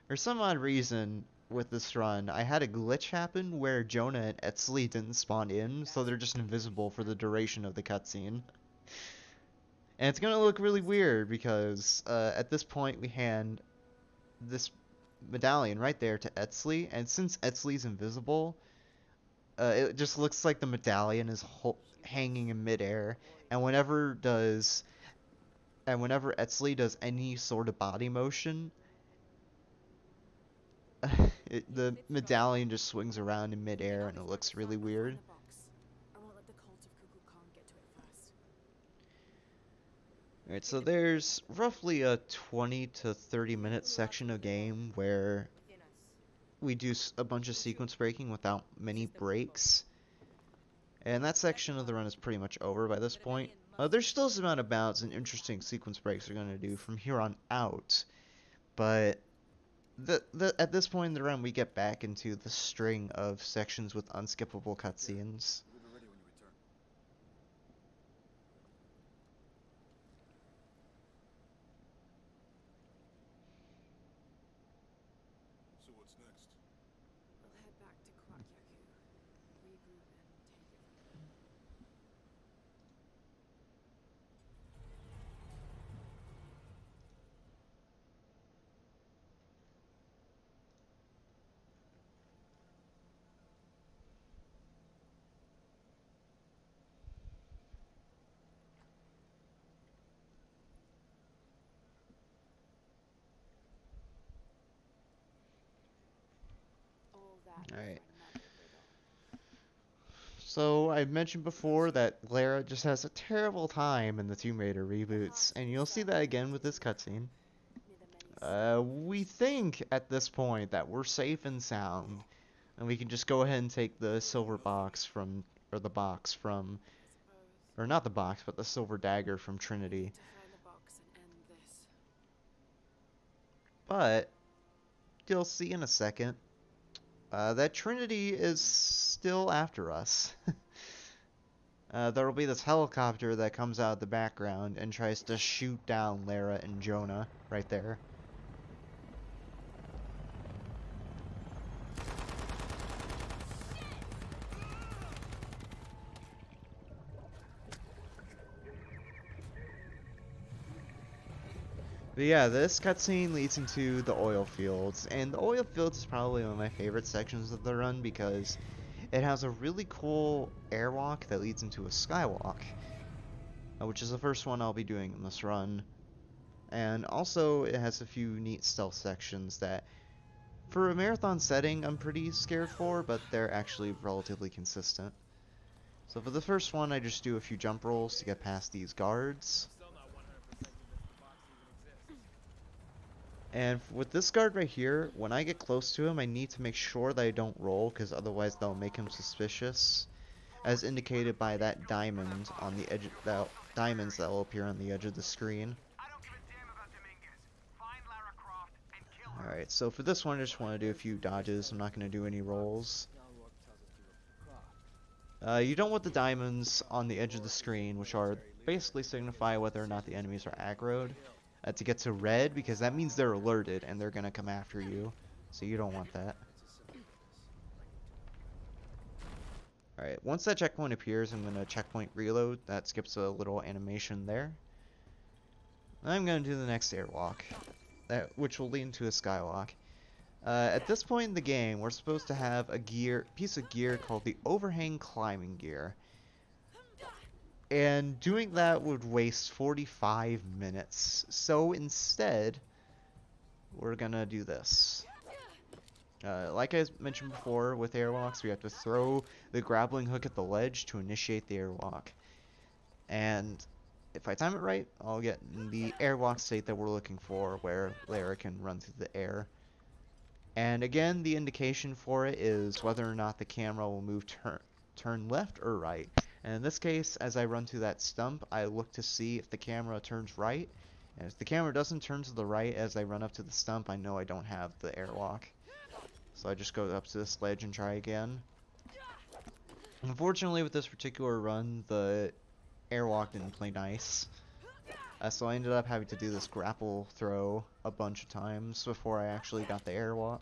For some odd reason, with this run, I had a glitch happen where Jonah and Etzli didn't spawn in, so they're just invisible for the duration of the cutscene. And it's gonna look really weird because at this point we hand this medallion right there to Etzli, and since Etzli's invisible, it just looks like the medallion is hanging in midair. And whenever Etzli does any sort of body motion, the medallion just swings around in midair, and it looks really weird. Alright, so there's roughly a 20 to 30 minute section of game where we do a bunch of sequence breaking without many breaks. And that section of the run is pretty much over by this point. There's still some amount of bounds and interesting sequence breaks we're going to do from here on out. But at this point in the run, we get back into the string of sections with unskippable cutscenes. Alright. So, I mentioned before that Lara just has a terrible time in the Tomb Raider reboots, and you'll see that again with this cutscene. We think at this point that we're safe and sound, and we can just go ahead and take the silver box from, or not the box, but the silver dagger from Trinity. But, you'll see in a second, that Trinity is still after us. There will be this helicopter that comes out of the background and tries to shoot down Lara and Jonah right there. But yeah, this cutscene leads into the oil fields, and the oil fields is probably one of my favorite sections of the run because it has a really cool airwalk that leads into a skywalk, which is the first one I'll be doing in this run. And also, it has a few neat stealth sections that, for a marathon setting, I'm pretty scared for, but they're actually relatively consistent. So for the first one, I just do a few jump rolls to get past these guards. And with this guard right here, when I get close to him, I need to make sure that I don't roll, because otherwise they'll make him suspicious, as indicated by that diamond on the edge, that diamonds that will appear on the edge of the screen. Alright, so for this one, I just want to do a few dodges. I'm not going to do any rolls. You don't want the diamonds on the edge of the screen, which are basically signify whether or not the enemies are aggroed. To get to red, because that means they're alerted and they're going to come after you. So you don't want that. Alright, once that checkpoint appears, I'm going to checkpoint reload. That skips a little animation there. I'm going to do the next airwalk, which will lead into a skywalk. At this point in the game, we're supposed to have a piece of gear called the overhang climbing gear. And doing that would waste 45 minutes. So instead, we're gonna do this. Like I mentioned before, with airwalks, we have to throw the grappling hook at the ledge to initiate the airwalk. And if I time it right, I'll get in the airwalk state that we're looking for, where Lara can run through the air. And again, the indication for it is whether or not the camera will move turn left or right. And in this case, as I run through that stump, I look to see if the camera turns right. And if the camera doesn't turn to the right as I run up to the stump, I know I don't have the airwalk. So I just go up to this ledge and try again. Unfortunately, with this particular run, the airwalk didn't play nice. So I ended up having to do this grapple throw a bunch of times before I actually got the airwalk.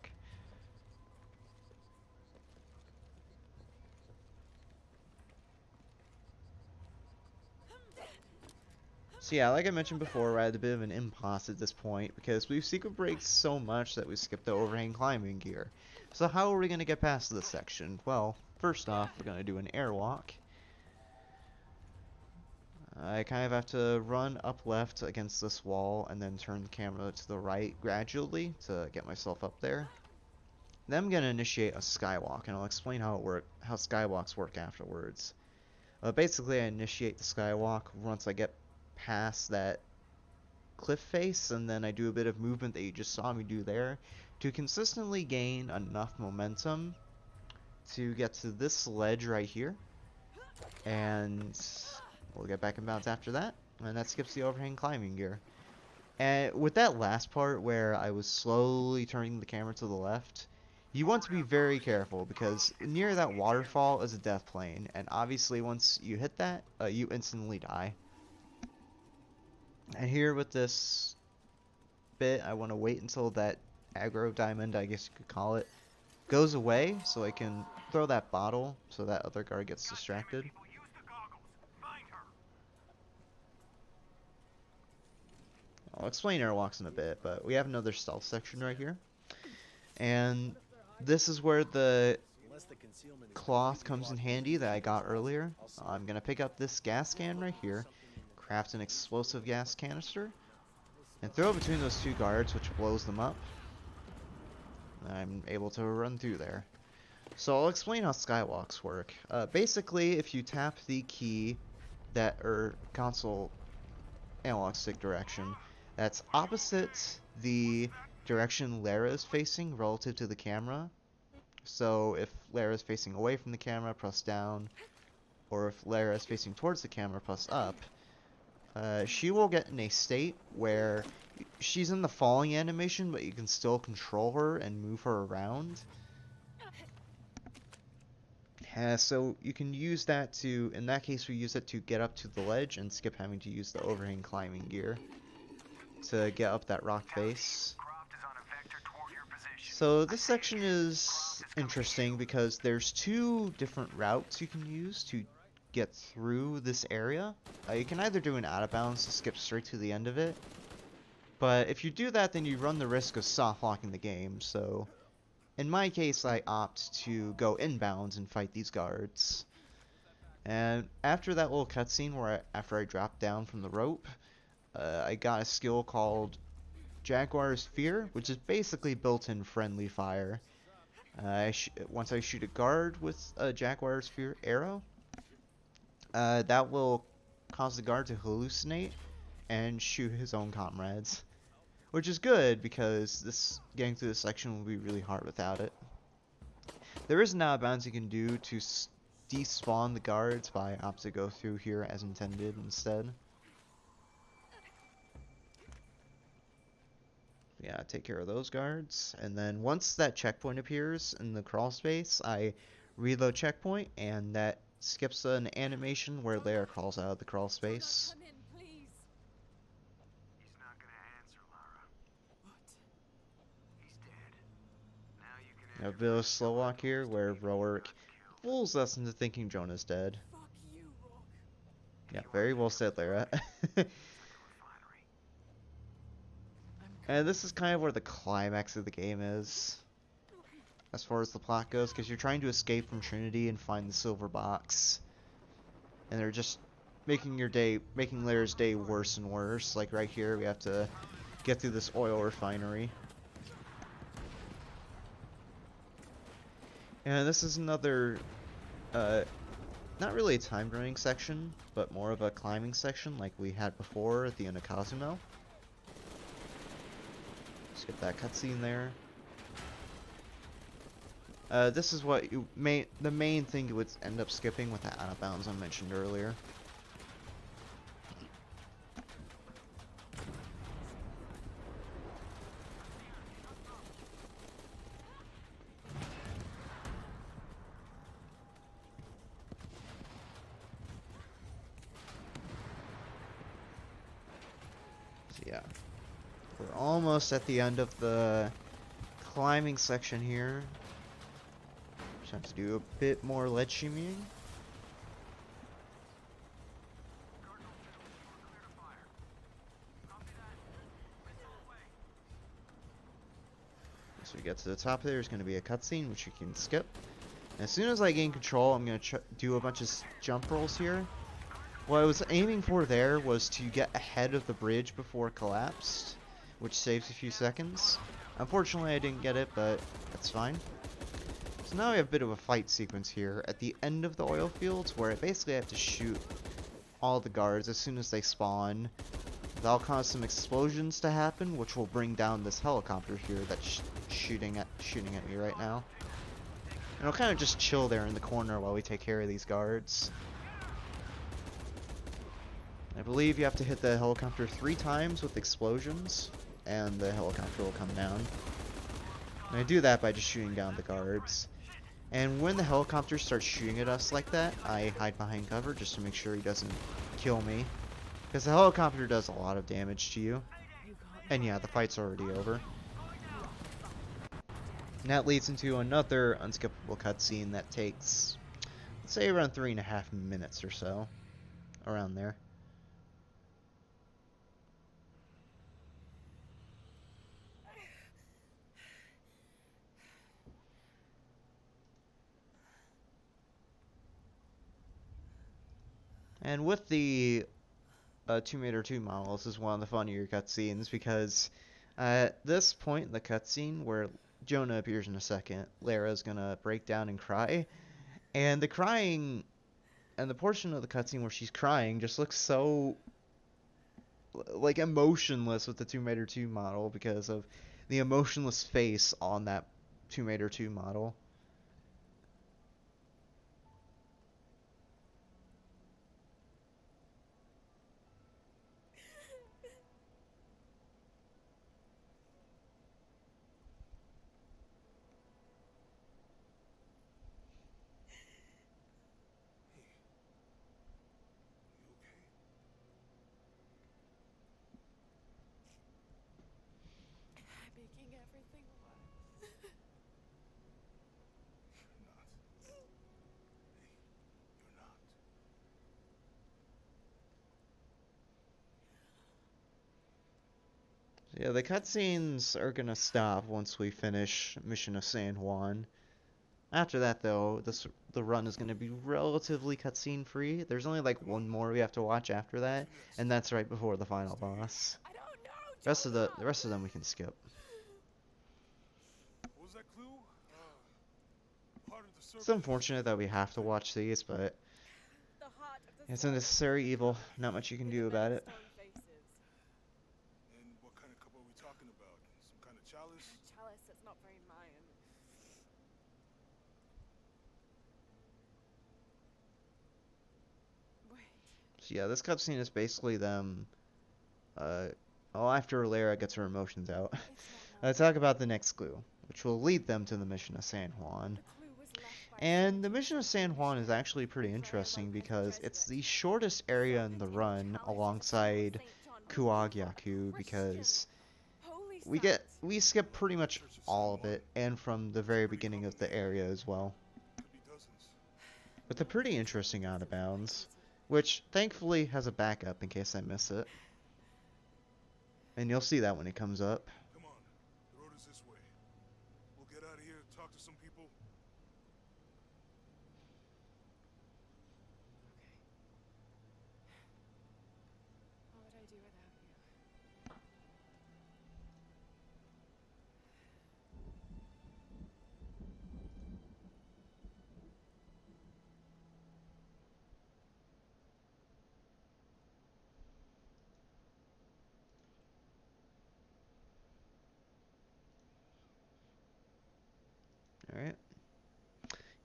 So yeah, like I mentioned before, we're at a bit of an impasse at this point because we've secret braked so much that we skipped the overhang climbing gear. So how are we going to get past this section? Well, first off, we're going to do an airwalk. I kind of have to run up left against this wall and then turn the camera to the right gradually to get myself up there. Then I'm going to initiate a skywalk, and I'll explain how skywalks work afterwards. Basically, I initiate the skywalk once I get past that cliff face, and then I do a bit of movement that you just saw me do there to consistently gain enough momentum to get to this ledge right here, and we'll get back in bounds after that, and that skips the overhang climbing gear. And with that last part where I was slowly turning the camera to the left, you want to be very careful because near that waterfall is a death plane, and obviously once you hit that, you instantly die. And here with this bit, I want to wait until that aggro diamond, I guess you could call it, goes away so I can throw that bottle so that other guard gets distracted. I'll explain airwalks in a bit, but we have another stealth section right here. And this is where the cloth comes in handy that I got earlier. I'm going to pick up this gas can right here, craft an explosive gas canister, and throw it between those two guards, which blows them up. And I'm able to run through there. So I'll explain how skywalks work. Basically, if you tap the key or console analog stick direction, that's opposite the direction Lara is facing relative to the camera. So if Lara is facing away from the camera, press down, or if Lara is facing towards the camera, press up. She will get in a state where she's in the falling animation, but you can still control her and move her around. So you can use that to, in that case we use it to get up to the ledge and skip having to use the overhang climbing gear to get up that rock face. So this section is interesting because there's two different routes you can use to get through this area. You can either do an out of bounds to skip straight to the end of it, but if you do that then you run the risk of soft locking the game. So in my case I opt to go inbounds and fight these guards. And after that little cutscene where after I dropped down from the rope, I got a skill called Jaguar's Fear, which is basically built-in friendly fire. Once I shoot a guard with a Jaguar's Fear arrow, that will cause the guard to hallucinate and shoot his own comrades, which is good because getting through this section will be really hard without it. There is an out of bounds you can do to despawn the guards, but I opt to go through here as intended instead. Yeah, take care of those guards, and then once that checkpoint appears in the crawl space, I reload checkpoint, and that skips an animation where Lara crawls out of the crawl space. Come in, please. He's not gonna answer, Lara. What? He's dead. Now you can A bit of a slow walk here where Rourke fools us into thinking Jonah's dead. Fuck you, Rock. Yeah, very well said, Lara. I'm And this is kind of where the climax of the game is, as far as the plot goes, because you're trying to escape from Trinity and find the silver box. And they're just making Lara's day worse and worse. Like right here, we have to get through this oil refinery. And this is another, not really a timed running section, but more of a climbing section like we had before at the end of Cozumel. Skip that cutscene there. This is what the main thing you would end up skipping with that out of bounds I mentioned earlier. So yeah. We're almost at the end of the climbing section here. Just have to do a bit more ledge shimmying. So we get to the top there's going to be a cutscene which you can skip. And as soon as I gain control, I'm going to do a bunch of jump rolls here. What I was aiming for there was to get ahead of the bridge before it collapsed, which saves a few seconds. Unfortunately I didn't get it, but that's fine. So now we have a bit of a fight sequence here at the end of the oil fields where I basically have to shoot all the guards as soon as they spawn. That'll cause some explosions to happen, which will bring down this helicopter here that's shooting at me right now. And I'll kind of just chill there in the corner while we take care of these guards. I believe you have to hit the helicopter 3 times with explosions, and the helicopter will come down. And I do that by just shooting down the guards. And when the helicopter starts shooting at us like that, I hide behind cover just to make sure he doesn't kill me. Because the helicopter does a lot of damage to you. And yeah, the fight's already over. And that leads into another unskippable cutscene that takes, let's say, around 3.5 minutes or so. Around there. And with the Tomb Raider 2 model, this is one of the funnier cutscenes because at this point in the cutscene where Jonah appears in a second, Lara's gonna break down and cry. And the crying, and the portion of the cutscene where she's crying just looks so, like, emotionless with the Tomb Raider 2 model because of the emotionless face on that Tomb Raider 2 model. Yeah, the cutscenes are gonna stop once we finish Mission of San Juan. After that, though, the run is gonna be relatively cutscene free. There's only like one more we have to watch after that, and that's right before the final boss. I don't know. The rest of them we can skip. What was that clue? Part of the It's circle. unfortunate that we have to watch these, but The heart of the it's a necessary evil. Not much you can do about it. And what kind of cup are we talking about? Some kind of chalice? Chalice, that's not very Mayan. Wait. So yeah, this cutscene is basically them. Well, after Lara gets her emotions out, let's talk about the next clue, which will lead them to the mission of San Juan. And the mission of San Juan is actually pretty interesting because it's the shortest area in the run alongside Kuagyaku, because we skip pretty much all of it, and from the very beginning of the area as well. Could be dozens. With a pretty interesting out of bounds, which thankfully has a backup in case I miss it. And you'll see that when it comes up. Come on, the road is this way. We'll get out of here, talk to some people. What would I do without you? Alright.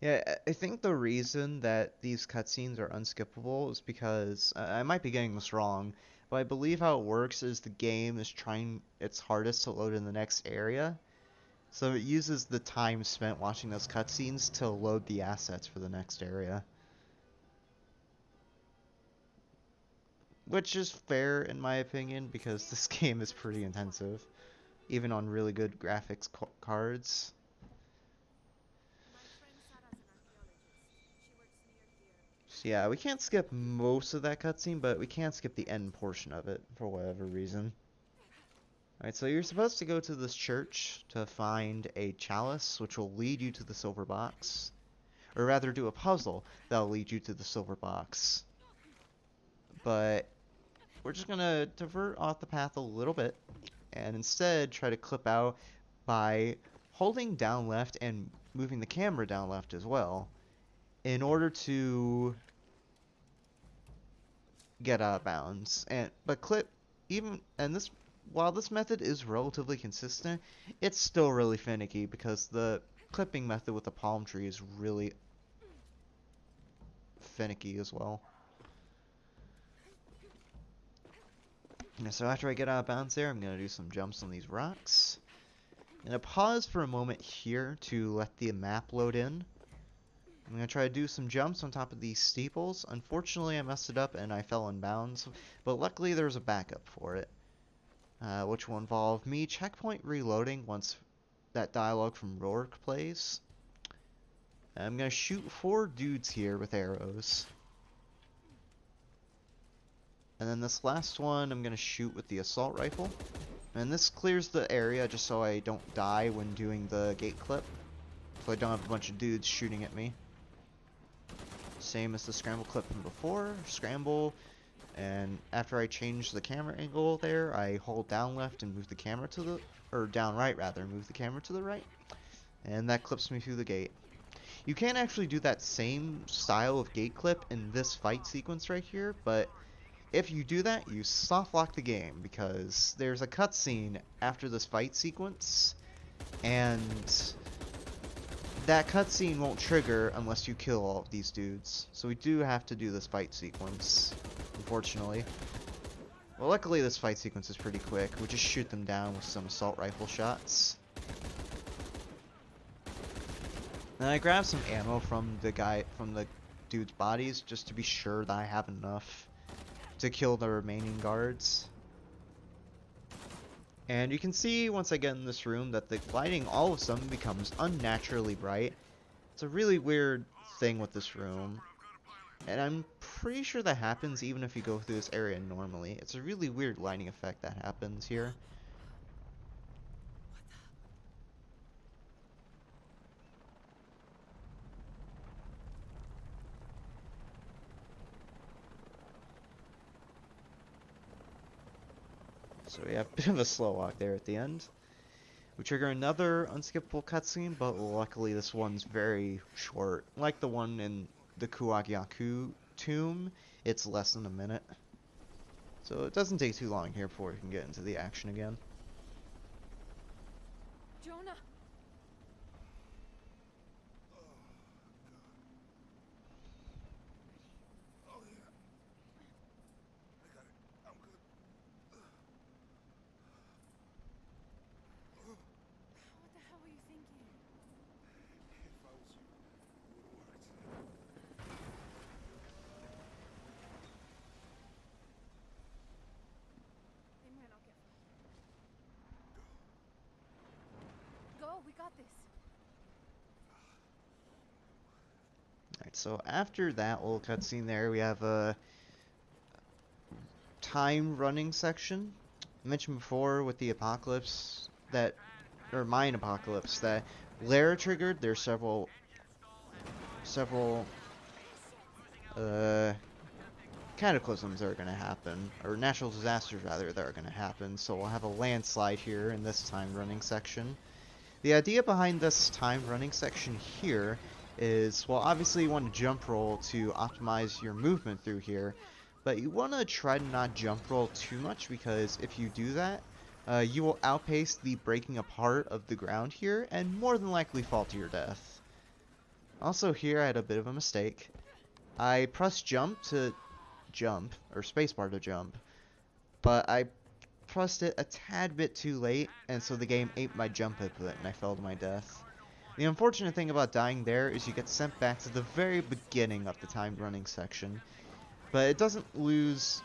Yeah, I think the reason that these cutscenes are unskippable is because, I might be getting this wrong, but I believe how it works is the game is trying its hardest to load in the next area. So it uses the time spent watching those cutscenes to load the assets for the next area. Which is fair in my opinion, because this game is pretty intensive, even on really good graphics cards. My friend Sarah's an archaeologist. She works near here. So yeah, we can't skip most of that cutscene, but we can skip the end portion of it for whatever reason. Alright, so you're supposed to go to this church to find a chalice, which will lead you to the silver box. Or rather, do a puzzle that'll lead you to the silver box. But we're just gonna divert off the path a little bit, and instead try to clip out by holding down left and moving the camera down left as well, in order to get out of bounds. While this method is relatively consistent, it's still really finicky because the clipping method with the palm tree is really finicky as well. Yeah, so after I get out of bounds there, I'm going to do some jumps on these rocks. I'm going to pause for a moment here to let the map load in. I'm going to try to do some jumps on top of these steeples. Unfortunately, I messed it up and I fell in bounds, but luckily there's a backup for it, which will involve me checkpoint reloading once that dialogue from Rourke plays. I'm going to shoot 4 dudes here with arrows. And then this last one I'm going to shoot with the assault rifle. And this clears the area just so I don't die when doing the gate clip. So I don't have a bunch of dudes shooting at me. Same as the scramble clip from before. Scramble. And after I change the camera angle there, I hold down left and move the camera to the... or down right rather, move the camera to the right. And that clips me through the gate. You can actually do that same style of gate clip in this fight sequence right here, but if you do that, you soft lock the game, because there's a cutscene after this fight sequence, and that cutscene won't trigger unless you kill all of these dudes. So we do have to do this fight sequence, unfortunately. Well, luckily this fight sequence is pretty quick. We just shoot them down with some assault rifle shots. Then I grab some ammo from the dude's bodies just to be sure that I have enough to kill the remaining guards. And you can see once I get in this room that the lighting all of a sudden becomes unnaturally bright. It's a really weird thing with this room. And I'm pretty sure that happens even if you go through this area normally. It's a really weird lighting effect that happens here. So we have a bit of a slow walk there at the end. We trigger another unskippable cutscene, but luckily this one's very short. Like the one in the Kuwagyaku tomb, it's less than a minute. So it doesn't take too long here before we can get into the action again. Jonah! Oh, yeah. I got it. I'm good. What the hell were you thinking? If I was you, it would have worked. They might not get far. Go, we got this. Alright, so after that little cutscene there, we have a time running section. I mentioned before with the apocalypse that, or mine apocalypse, that Lara triggered. There's several cataclysms that are going to happen, or natural disasters rather, that are going to happen. So we'll have a landslide here in this time running section. The idea behind this time running section here is, well, obviously you want to jump roll to optimize your movement through here, but you want to try to not jump roll too much, because if you do that, you will outpace the breaking apart of the ground here and more than likely fall to your death. Also here I had a bit of a mistake. I pressed jump to jump, or spacebar to jump, but I pressed it a tad bit too late, and so the game ate my jump input and I fell to my death. The unfortunate thing about dying there is you get sent back to the very beginning of the timed running section, but it doesn't lose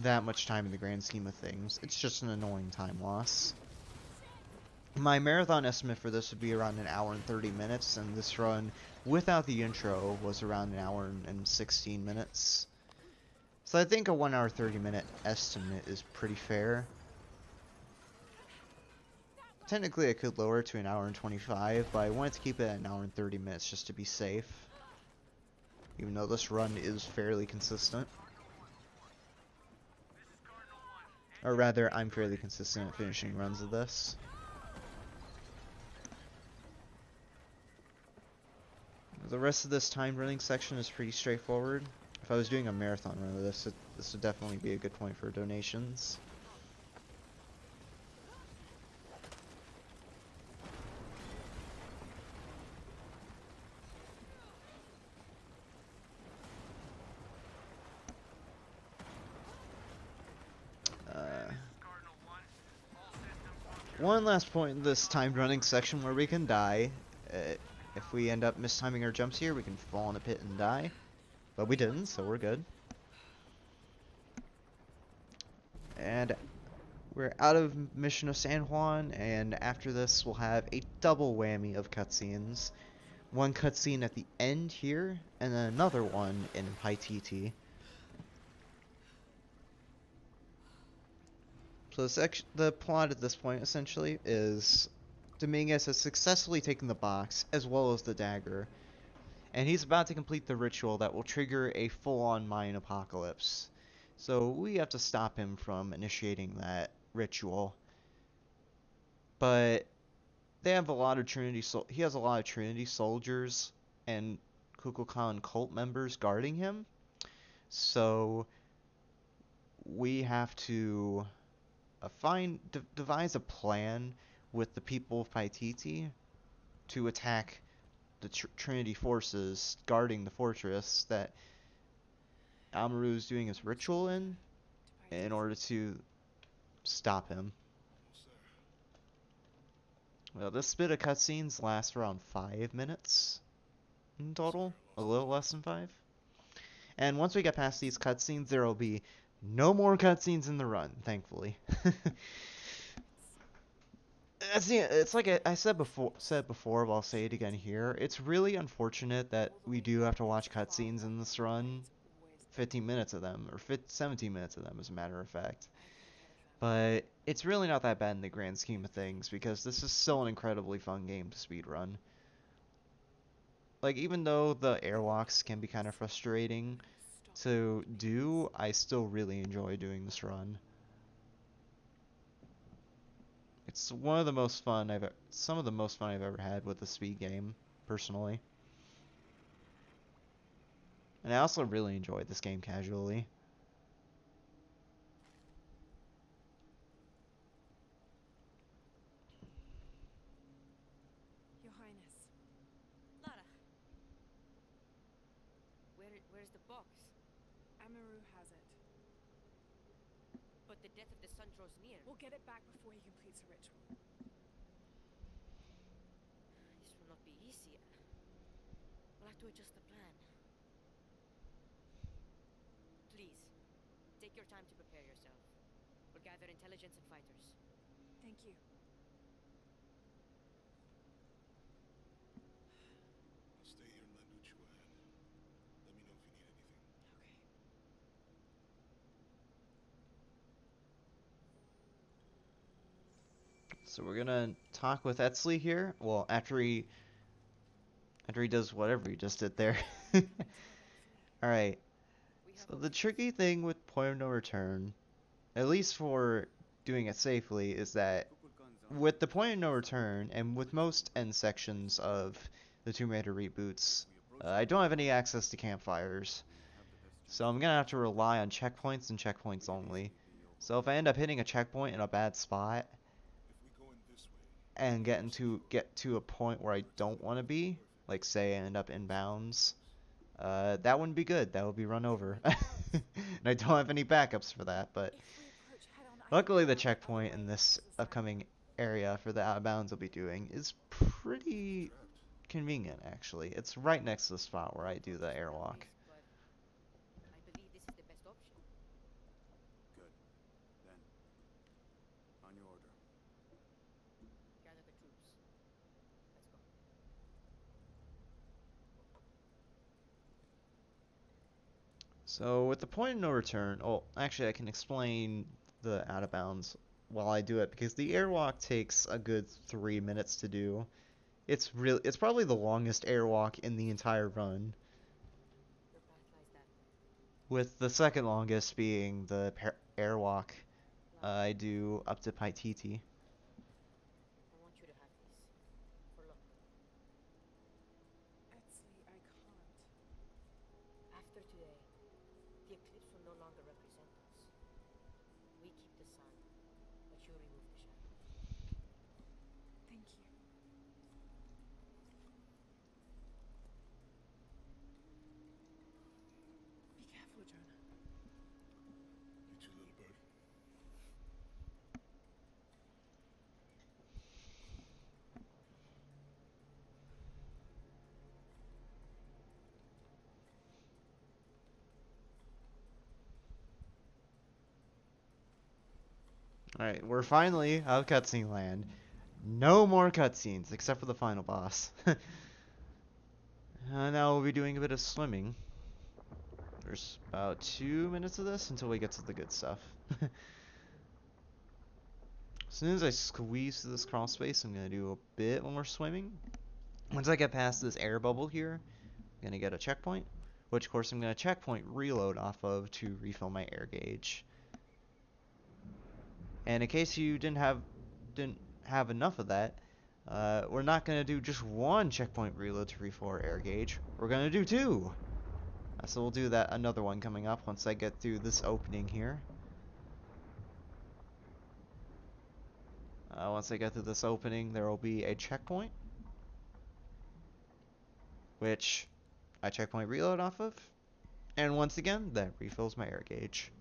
that much time in the grand scheme of things. It's just an annoying time loss. My marathon estimate for this would be around 1 hour and 30 minutes, and this run, without the intro, was around 1 hour and 16 minutes. So I think a 1 hour 30 minute estimate is pretty fair. Technically I could lower it to 1 hour and 25, but I wanted to keep it at 1 hour and 30 minutes just to be safe. Even though this run is fairly consistent. Or rather, I'm fairly consistent at finishing runs of this. The rest of this time running section is pretty straightforward. If I was doing a marathon run of this, this would definitely be a good point for donations. One last point in this timed running section where we can die. If we end up mistiming our jumps here, we can fall in a pit and die. But we didn't, so we're good. And we're out of Mission of San Juan, and after this we'll have a double whammy of cutscenes. One cutscene at the end here, and then another one in Paititi. So the plot at this point, essentially, is Dominguez has successfully taken the box, as well as the dagger, and he's about to complete the ritual that will trigger a full-on Mayan apocalypse. So we have to stop him from initiating that ritual. But they have a lot of he has a lot of Trinity soldiers and Kukulkan cult members guarding him. So we have to devise a plan with the people of Paititi to attack the Trinity forces guarding the fortress that Amaru is doing his ritual in order to stop him. Well, this bit of cutscenes lasts around 5 minutes in total, a little less than 5. And once we get past these cutscenes, there will be no more cutscenes in the run, thankfully. It's like I said before, but I'll say it again here. It's really unfortunate that we do have to watch cutscenes in this run. 15 minutes of them, or 17 minutes of them, as a matter of fact. But it's really not that bad in the grand scheme of things, because this is still an incredibly fun game to speedrun. Like, even though the airwalks can be kind of frustrating to do, I still really enjoy doing this run. It's one of the most fun some of the most fun I've ever had with a speed game, personally. And I also really enjoyed this game casually. Your Highness. Lara. Where's the box? Amaru has it. But the death of the sun draws near. We'll get it back before he completes a ritual. This will not be easy. We'll have to adjust the plan. Please, take your time to prepare yourself. We'll gather intelligence and fighters. Thank you. I'll stay here in La Nuchua and let me know if you need anything. Okay. So we're gonna talk with Etzli here. Well, after he does whatever he just did there. Alright. So the tricky thing with point of no return, at least for doing it safely, is that with the point of no return, and with most end sections of the Tomb Raider reboots, I don't have any access to campfires. So I'm gonna have to rely on checkpoints and checkpoints only. So if I end up hitting a checkpoint in a bad spot, If we go in this way, and get to a point where I don't want to be, like say I end up inbounds, that wouldn't be good. That would be run over. And I don't have any backups for that, but If we approach head-on, luckily the checkpoint in this upcoming area for the out of bounds I'll be doing is pretty convenient, actually. It's right next to the spot where I do the airwalk. But I believe this is the best option. Good. Then, on your order. Gather the troops. Let's go. So with the point of no return, oh, actually I can explain the out of bounds while I do it, because the airwalk takes a good 3 minutes to do. It's probably the longest airwalk in the entire run, Your path lies that way. with the second longest being the airwalk I do up to Paititi. I want you to have these. For luck. Etzli, I can't. After today, the eclipse will no longer represent us. We keep the sun, but you remove the shadow. Thank you. Be careful, Jonah. you too, little bird. Alright, we're finally out of cutscene land. No more cutscenes, except for the final boss. Now we'll be doing a bit of swimming. There's about 2 minutes of this until we get to the good stuff. As soon as I squeeze through this crawl space, I'm going to do a bit more swimming. Once I get past this air bubble here, I'm going to get a checkpoint, which of course I'm going to checkpoint reload off of to refill my air gauge. And in case you didn't have enough of that, we're not going to do just one checkpoint reload to refill our air gauge. We're going to do 2. So we'll do another one coming up once I get through this opening here. Once I get through this opening, there will be a checkpoint, which I checkpoint reload off of. And once again, that refills my air gauge.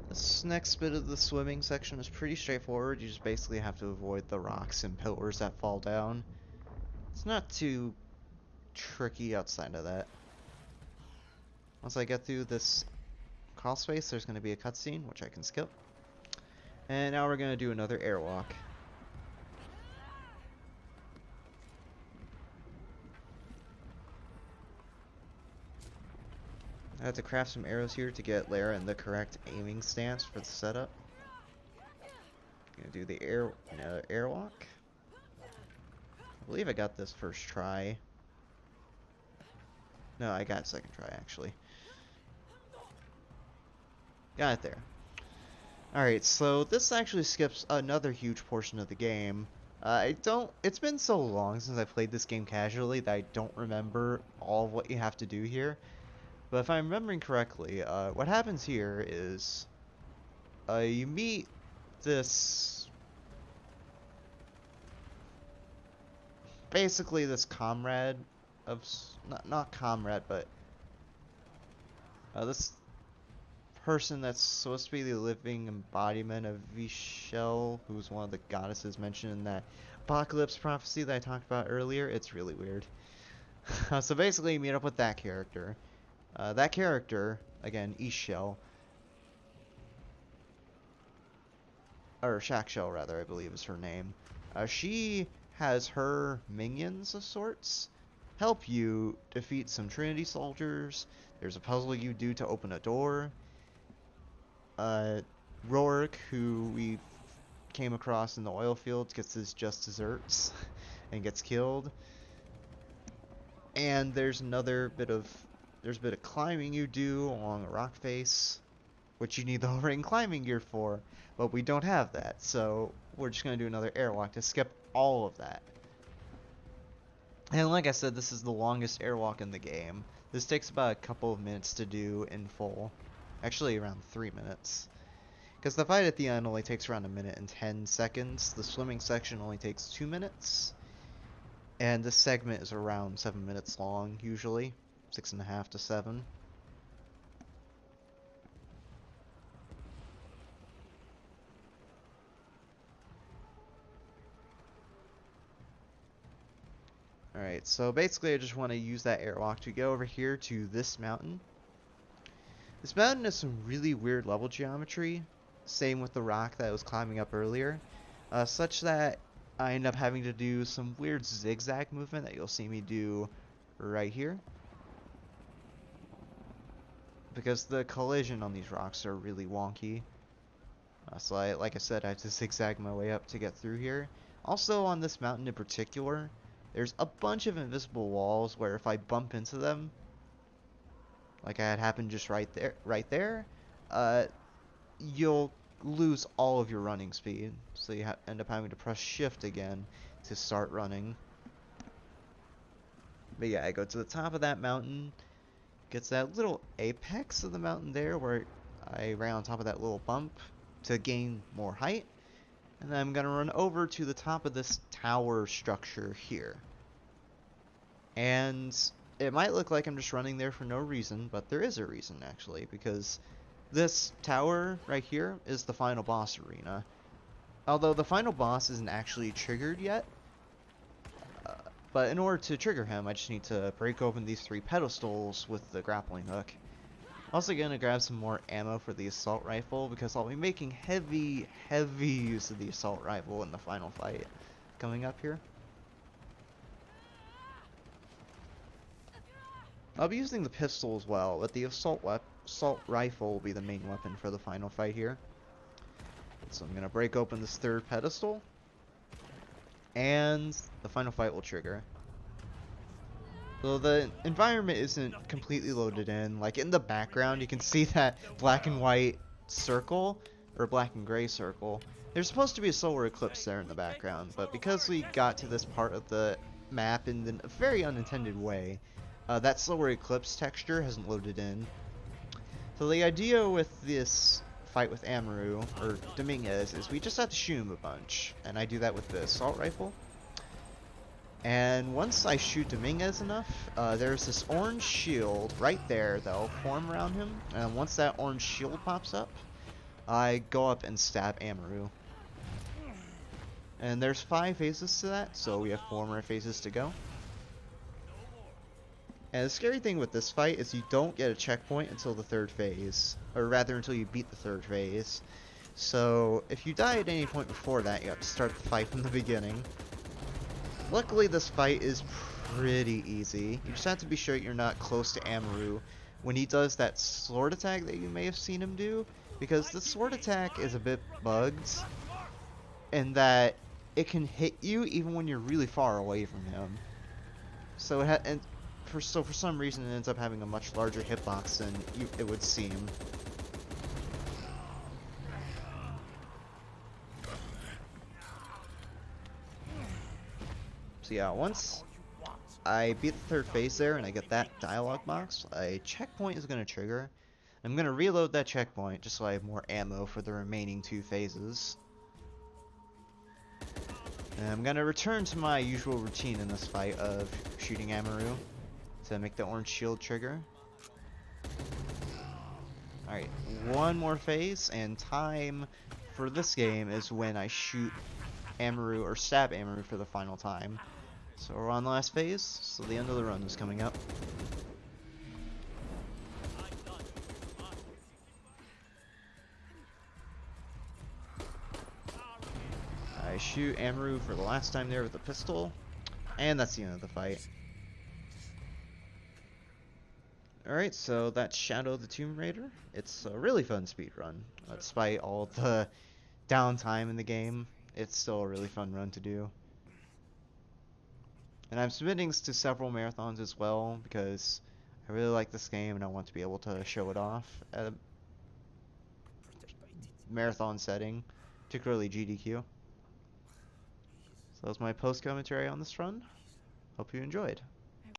This next bit of the swimming section is pretty straightforward. You just basically have to avoid the rocks and pillars that fall down. It's not too tricky outside of that. Once I get through this crawl space, there's going to be a cutscene, which I can skip. And now we're going to do another airwalk. I have to craft some arrows here to get Lara in the correct aiming stance for the setup. Gonna do the another airwalk. believe I got this first try. No, I got second try, actually. Got it there. Alright, so this actually skips another huge portion of the game. It's been so long since I played this game casually that I don't remember all of what you have to do here. But if I'm remembering correctly, what happens here is, you meet this, basically this comrade of, not comrade, but, this person that's supposed to be the living embodiment of Vishel, who's one of the goddesses mentioned in that apocalypse prophecy that I talked about earlier. It's really weird. So basically, you meet up with that character. That character, again, Ishel, or Shakshel rather, I believe is her name. She has her minions of sorts help you defeat some Trinity soldiers. There's a puzzle you do to open a door. Rourke, who we came across in the oil fields, gets his just desserts and gets killed. And there's a bit of climbing you do along a rock face, which you need the ring climbing gear for, but we don't have that, so we're just gonna do another airwalk to skip all of that. And like I said, this is the longest airwalk in the game. This takes about a couple of minutes to do in full. Actually, around 3 minutes. Because the fight at the end only takes around 1:10 seconds. The swimming section only takes 2 minutes. And this segment is around 7 minutes long, usually. 6.5 to 7. Alright, so basically I just want to use that airwalk to go over here to this mountain. This mountain has some really weird level geometry, same with the rock that I was climbing up earlier, such that I end up having to do some weird zigzag movement that you'll see me do right here. Because the collision on these rocks are really wonky. Like I said, I have to zigzag my way up to get through here. Also on this mountain in particular, there's a bunch of invisible walls where if I bump into them, like I had happened just right there, you'll lose all of your running speed. So you end up having to press shift again to start running. But yeah, I go to the top of that mountain, gets that little apex of the mountain there where I ran on top of that little bump to gain more height. And then I'm going to run over to the top of this tower structure here. And it might look like I'm just running there for no reason, but there is a reason actually, because this tower right here is the final boss arena. Although the final boss isn't actually triggered yet, but in order to trigger him, I just need to break open these 3 pedestals with the grappling hook. Also gonna grab some more ammo for the assault rifle, because I'll be making heavy use of the assault rifle in the final fight coming up here. I'll be using the pistol as well, but the assault rifle will be the main weapon for the final fight here. So I'm gonna break open this 3rd pedestal, and the final fight will trigger. So the environment isn't completely loaded in. Like in the background, you can see that black and white circle, or black and gray circle. There's supposed to be a solar eclipse there in the background, but because we got to this part of the map in a very unintended way, that solar eclipse texture hasn't loaded in. So the idea with this fight with Amaru, or Dominguez, is we just have to shoot him a bunch. And I do that with the assault rifle. And once I shoot Dominguez enough, there's this orange shield right there that'll form around him. And once that orange shield pops up, I go up and stab Amaru. And there's 5 phases to that, so we have 4 more phases to go. And the scary thing with this fight is you don't get a checkpoint until the 3rd phase. Or rather, until you beat the 3rd phase. So, if you die at any point before that, you have to start the fight from the beginning. Luckily, this fight is pretty easy. You just have to be sure you're not close to Amaru when he does that sword attack that you may have seen him do. Because the sword attack is a bit bugged in that it can hit you even when you're really far away from him. So for some reason it ends up having a much larger hitbox than it would seem. So yeah, once I beat the third phase there and I get that dialogue box, a checkpoint is going to trigger. I'm going to reload that checkpoint just so I have more ammo for the remaining 2 phases. And I'm going to return to my usual routine in this fight of shooting Amaru to make the orange shield trigger. Alright, one more phase, and time for this game is when I shoot Amaru or stab Amaru for the final time. So we're on the last phase, so the end of the run is coming up. I shoot Amaru for the last time there with a pistol, and that's the end of the fight. Alright, so that's Shadow of the Tomb Raider. It's a really fun speedrun. Despite all the downtime in the game, it's still a really fun run to do. And I'm submitting this to several marathons as well, because I really like this game and I want to be able to show it off at a marathon setting, particularly GDQ. So that's my post commentary on this run. Hope you enjoyed.